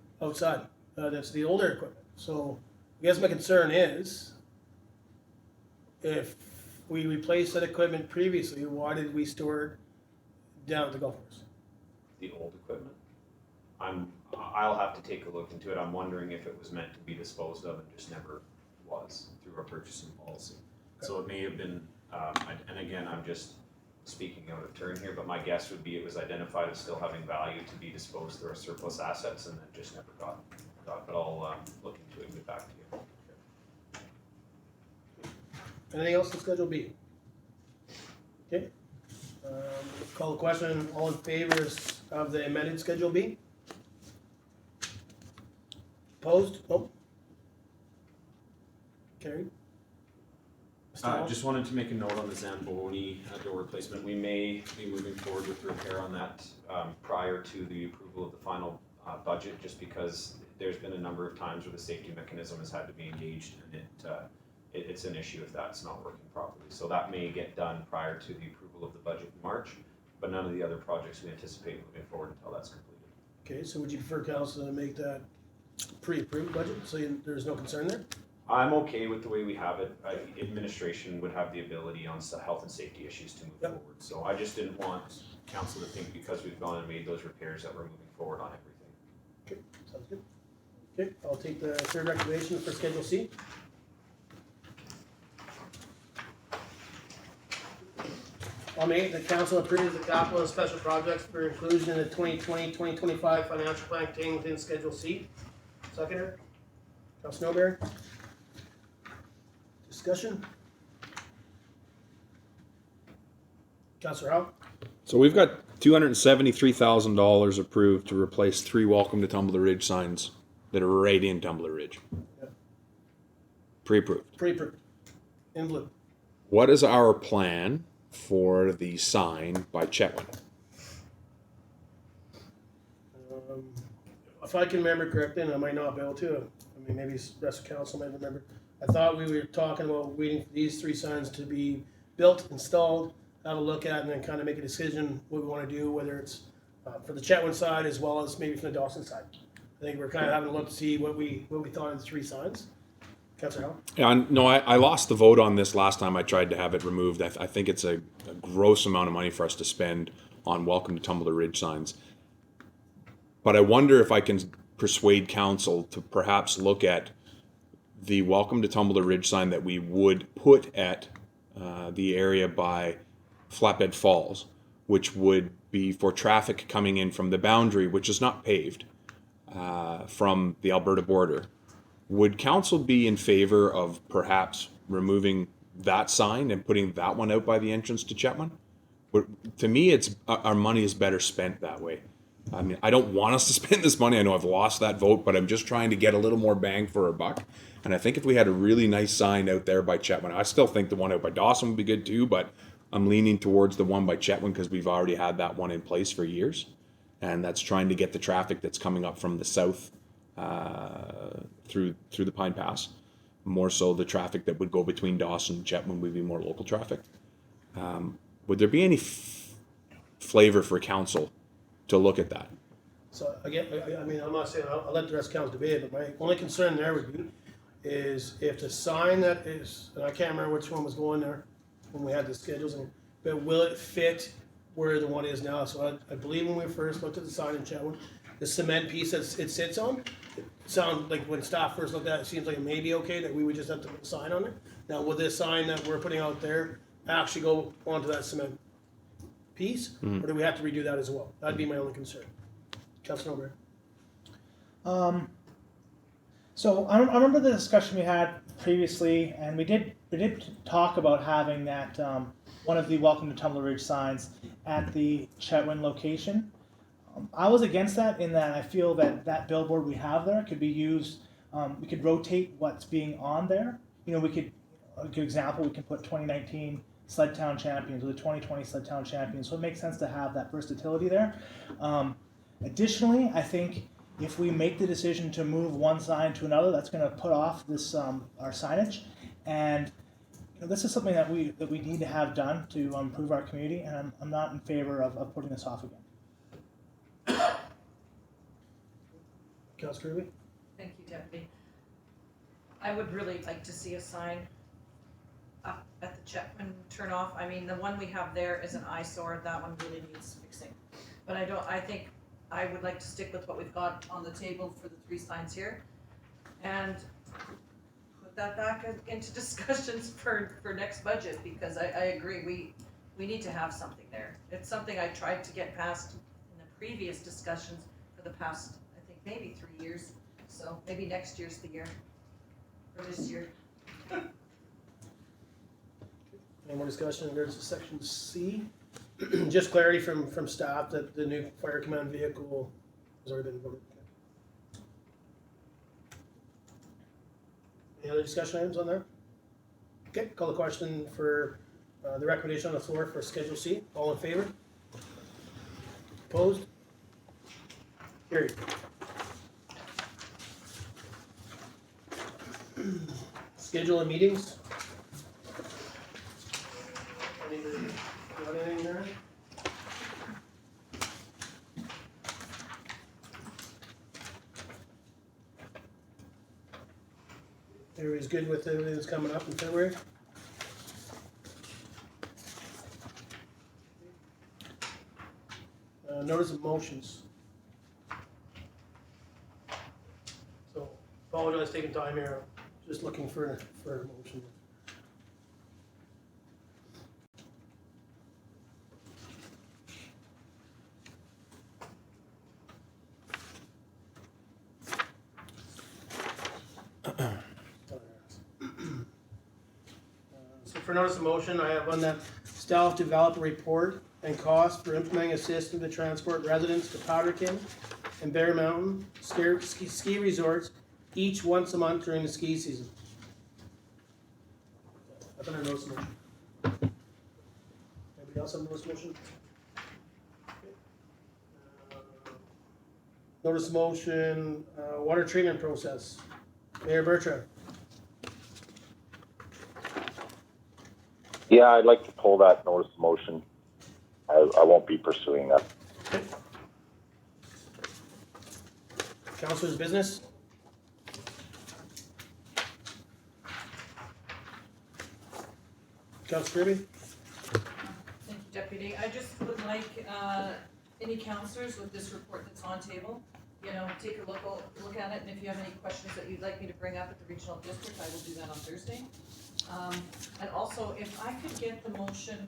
That's the older equipment. So I guess my concern is, if we replaced that equipment previously, why did we store it down at the golf course? The old equipment. I'll have to take a look into it. I'm wondering if it was meant to be disposed of and just never was through our purchasing policy. So it may have been, and again, I'm just speaking out of turn here, but my guess would be it was identified as still having value to be disposed through our surplus assets and then just never got, but I'll look into it and get back to you. Anything else in Schedule B? Okay. Call the question, all in favor of the amended Schedule B? Opposed? Oh. Carried. Just wanted to make a note on the Zamboni door replacement. We may be moving forward with repair on that prior to the approval of the final budget, just because there's been a number of times where the safety mechanism has had to be engaged, and it's an issue if that's not working properly. So that may get done prior to the approval of the budget in March, but none of the other projects we anticipate moving forward until that's completed. Okay, so would you prefer council to make that pre-approved budget, so there's no concern there? I'm okay with the way we have it. Administration would have the ability on health and safety issues to move forward. So I just didn't want council to think because we've gone and made those repairs that we're moving forward on everything. Okay, sounds good. Okay, I'll take the third recommendation for Schedule C. I'll make the council approves the capital and special projects for inclusion in the 2020-2025 financial plan contained within Schedule C. Seconder, Councilor Snowberry. Discussion? Councilor Howe? So we've got $273,000 approved to replace 3 Welcome to Tumbler Ridge signs that are right in Tumbler Ridge. Yep. Pre-approved. Pre-approved. In blue. What is our plan for the sign by Chetwynd? If I can remember correctly, and I might not be able to, I mean, maybe the rest of council might remember. I thought we were talking about waiting for these 3 signs to be built, installed, have a look at, and then kind of make a decision what we want to do, whether it's for the Chetwynd side as well as maybe from the Dawson side. I think we're kind of having a look to see what we thought of the 3 signs. Councilor Howe? Yeah, no, I lost the vote on this last time I tried to have it removed. I think it's a gross amount of money for us to spend on Welcome to Tumbler Ridge signs. But I wonder if I can persuade council to perhaps look at the Welcome to Tumbler Ridge sign that we would put at the area by Flatbed Falls, which would be for traffic coming in from the boundary, which is not paved, from the Alberta border. Would council be in favor of perhaps removing that sign and putting that one out by the entrance to Chetwynd? To me, it's our money is better spent that way. I mean, I don't want us to spend this money. I know I've lost that vote, but I'm just trying to get a little more bang for our buck. And I think if we had a really nice sign out there by Chetwynd, I still think the one out by Dawson would be good too, but I'm leaning towards the one by Chetwynd because we've already had that one in place for years. And that's trying to get the traffic that's coming up from the south through the Pine Pass. More so the traffic that would go between Dawson and Chetwynd would be more local traffic. Would there be any flavor for council to look at that? So again, I mean, I'm not saying I'll let the rest of council debate it, but my only concern there would be is if the sign that is, and I can't remember which one was going there when we had the schedules, but will it fit where the one is now? So I believe when we first looked at the sign in Chetwynd, the cement piece that it sits on, it sounded like when staff first looked at it, it seems like it may be okay that we would just have to put a sign on it. Now, will this sign that we're putting out there actually go onto that cement piece, or do we have to redo that as well? That'd be my only concern. Councilor Nober. So I remember the discussion we had previously, and we did talk about having that one of the Welcome to Tumbler Ridge signs at the Chetwynd location. I was against that in that I feel that billboard we have there could be used. We could rotate what's being on there. You know, we could, a good example, we can put 2019 Sled Town Champions or the 2020 Sled Town Champions. So it makes sense to have that versatility there. Additionally, I think if we make the decision to move one sign to another, that's going to put off this our signage, and you know, this is something that we need to have done to improve our community, and I'm not in favor of putting this off again. Councilor Kirby? Thank you, Deputy. I would really like to see a sign up at the Chetwynd turnoff. I mean, the one we have there is an eyesore. That one really needs fixing. But I think I would like to stick with what we've got on the table for the 3 signs here. And put that back into discussions for next budget, because I agree, we need to have something there. It's something I tried to get past in the previous discussions for the past, I think, maybe 3 years. So maybe next year's the year, or this year. Any more discussion in regards to section C? Just clarity from staff that the new fire command vehicle has already been voted. Any other discussion items on there? Okay, call the question for the recommendation on the floor for Schedule C. All in favor? Opposed? Carried. Schedule of meetings. Got anything there? Everybody's good with everything that's coming up in February? Notice of motions. So, apologize taking time here, just looking for a motion. So for notice of motion, I have on that staff develop a report and cost for implementing a system to transport residents to Powderkin and Bear Mountain ski resorts each once a month during the ski season. That's under notice of motion. Anybody else have notice of motion? Notice of motion, water treatment process. Mayor Bertrand. Yeah, I'd like to pull that notice of motion. I won't be pursuing that. Councilor's business. Councilor Kirby. Thank you, Deputy. I just would like any councillors with this report that's on table, you know, take a look at it, and if you have any questions that you'd like me to bring up at the regional district, I will do that on Thursday. And also, if I could get the motion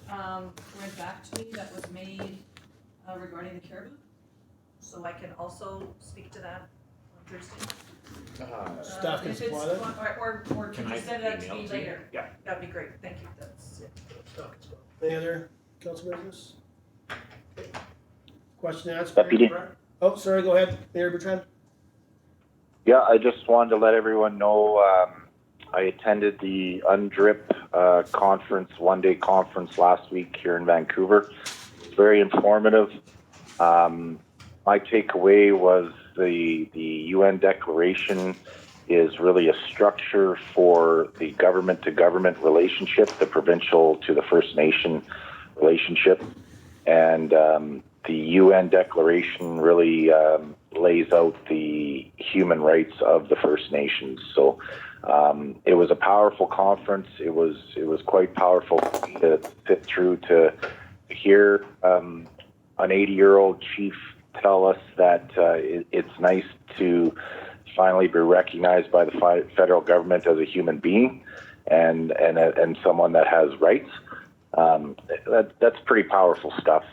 read back to me that was made regarding the caribou, so I can also speak to that on Thursday. Staff can If it's- supply that? Or can you send it to me later? Yeah. That'd be great, thank you, that's it. Staff can supply. Any other council business? Question and answer. Deputy. Oh, sorry, go ahead, Mayor Bertrand. Yeah, I just wanted to let everyone know I attended the UNDRIP conference, one-day conference last week here in Vancouver. It's very informative. My takeaway was the UN declaration is really a structure for the government-to-government relationship, the provincial to the First Nation relationship. And the UN declaration really lays out the human rights of the First Nations. So it was a powerful conference. It was quite powerful to sit through to hear an 80-year-old chief tell us that it's nice to finally be recognized by the federal government as a human being and someone that has rights. That's pretty powerful stuff.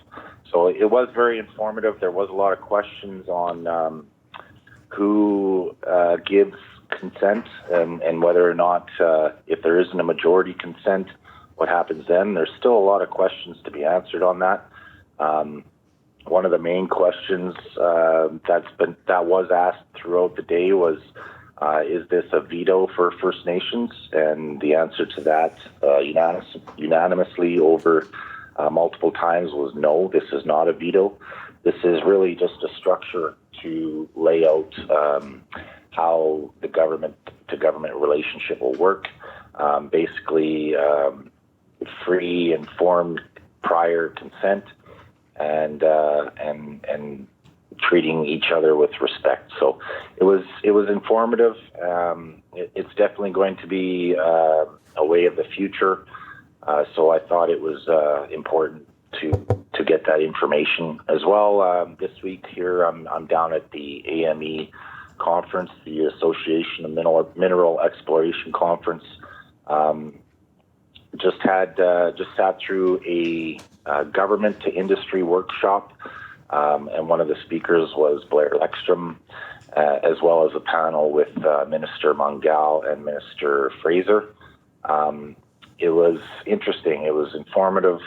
So it was very informative. There was a lot of questions on who gives consent and whether or not, if there isn't a majority consent, what happens then. There's still a lot of questions to be answered on that. One of the main questions that was asked throughout the day was, is this a veto for First Nations? And the answer to that unanimously over multiple times was no, this is not a veto. This is really just a structure to lay out how the government-to-government relationship will work. Basically, free, informed, prior consent, and treating each other with respect. So it was informative. It's definitely going to be a way of the future. So I thought it was important to get that information as well. This week here, I'm down at the AME conference, the Association of Mineral Exploration Conference. Just sat through a government to industry workshop, and one of the speakers was Blair Lekstrom, as well as a panel with Minister Mungal and Minister Fraser. It was interesting. It was informative,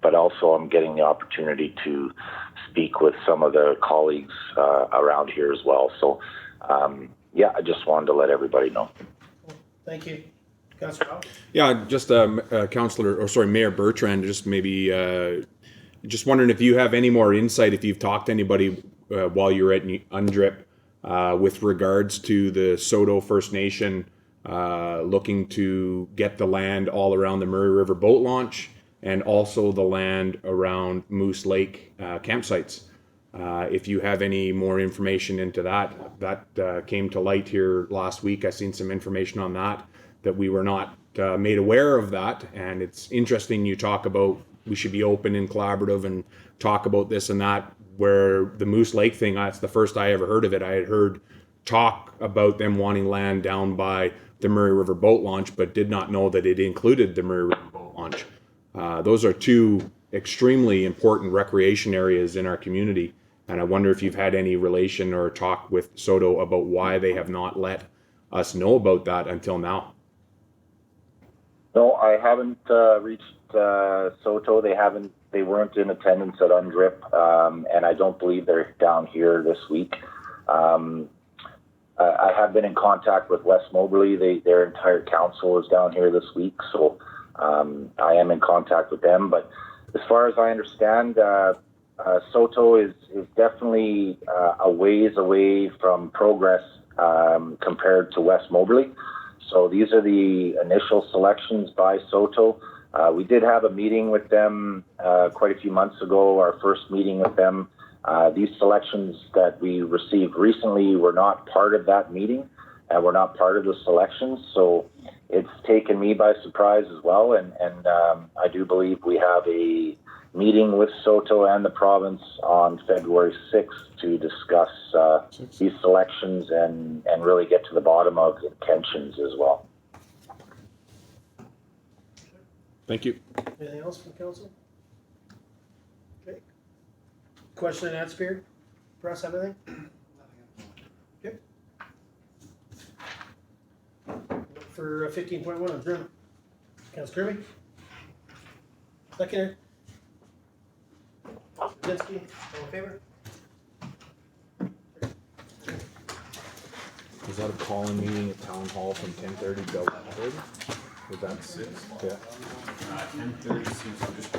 but also I'm getting the opportunity to speak with some of the colleagues around here as well. So, yeah, I just wanted to let everybody know. Thank you. Councillor Howe? Yeah, just Mayor Bertrand, just maybe just wondering if you have any more insight, if you've talked to anybody while you're at UNDRIP with regards to the Soto First Nation looking to get the land all around the Murray River boat launch and also the land around Moose Lake campsites. If you have any more information into that came to light here last week. I seen some information on that we were not made aware of that. And it's interesting you talk about we should be open and collaborative and talk about this and that, where the Moose Lake thing, that's the first I ever heard of it. I had heard talk about them wanting land down by the Murray River boat launch, but did not know that it included the Murray River boat launch. Those are two extremely important recreation areas in our community. And I wonder if you've had any relation or talk with Soto about why they have not let us know about that until now. No, I haven't reached Soto. They weren't in attendance at UNDRIP, and I don't believe they're down here this week. I have been in contact with West Moberly. Their entire council is down here this week, so I am in contact with them. But as far as I understand, Soto is definitely a ways away from progress compared to West Moberly. So these are the initial selections by Soto. We did have a meeting with them quite a few months ago, our first meeting with them. These selections that we received recently were not part of that meeting and were not part of the selections. So it's taken me by surprise as well. And I do believe we have a meeting with Soto and the province on February 6th to discuss these selections and really get to the bottom of intentions as well. Thank you. Anything else from council? Okay. Question and answer period? Press, everything? Okay. For 15.1, adjournment. Councilor Kirby? Seconder? Jasinski, all in favor? Is that a call-in meeting at Town Hall from 10:30 to 11:30? Was that 6? Yeah. 10:30 seems to just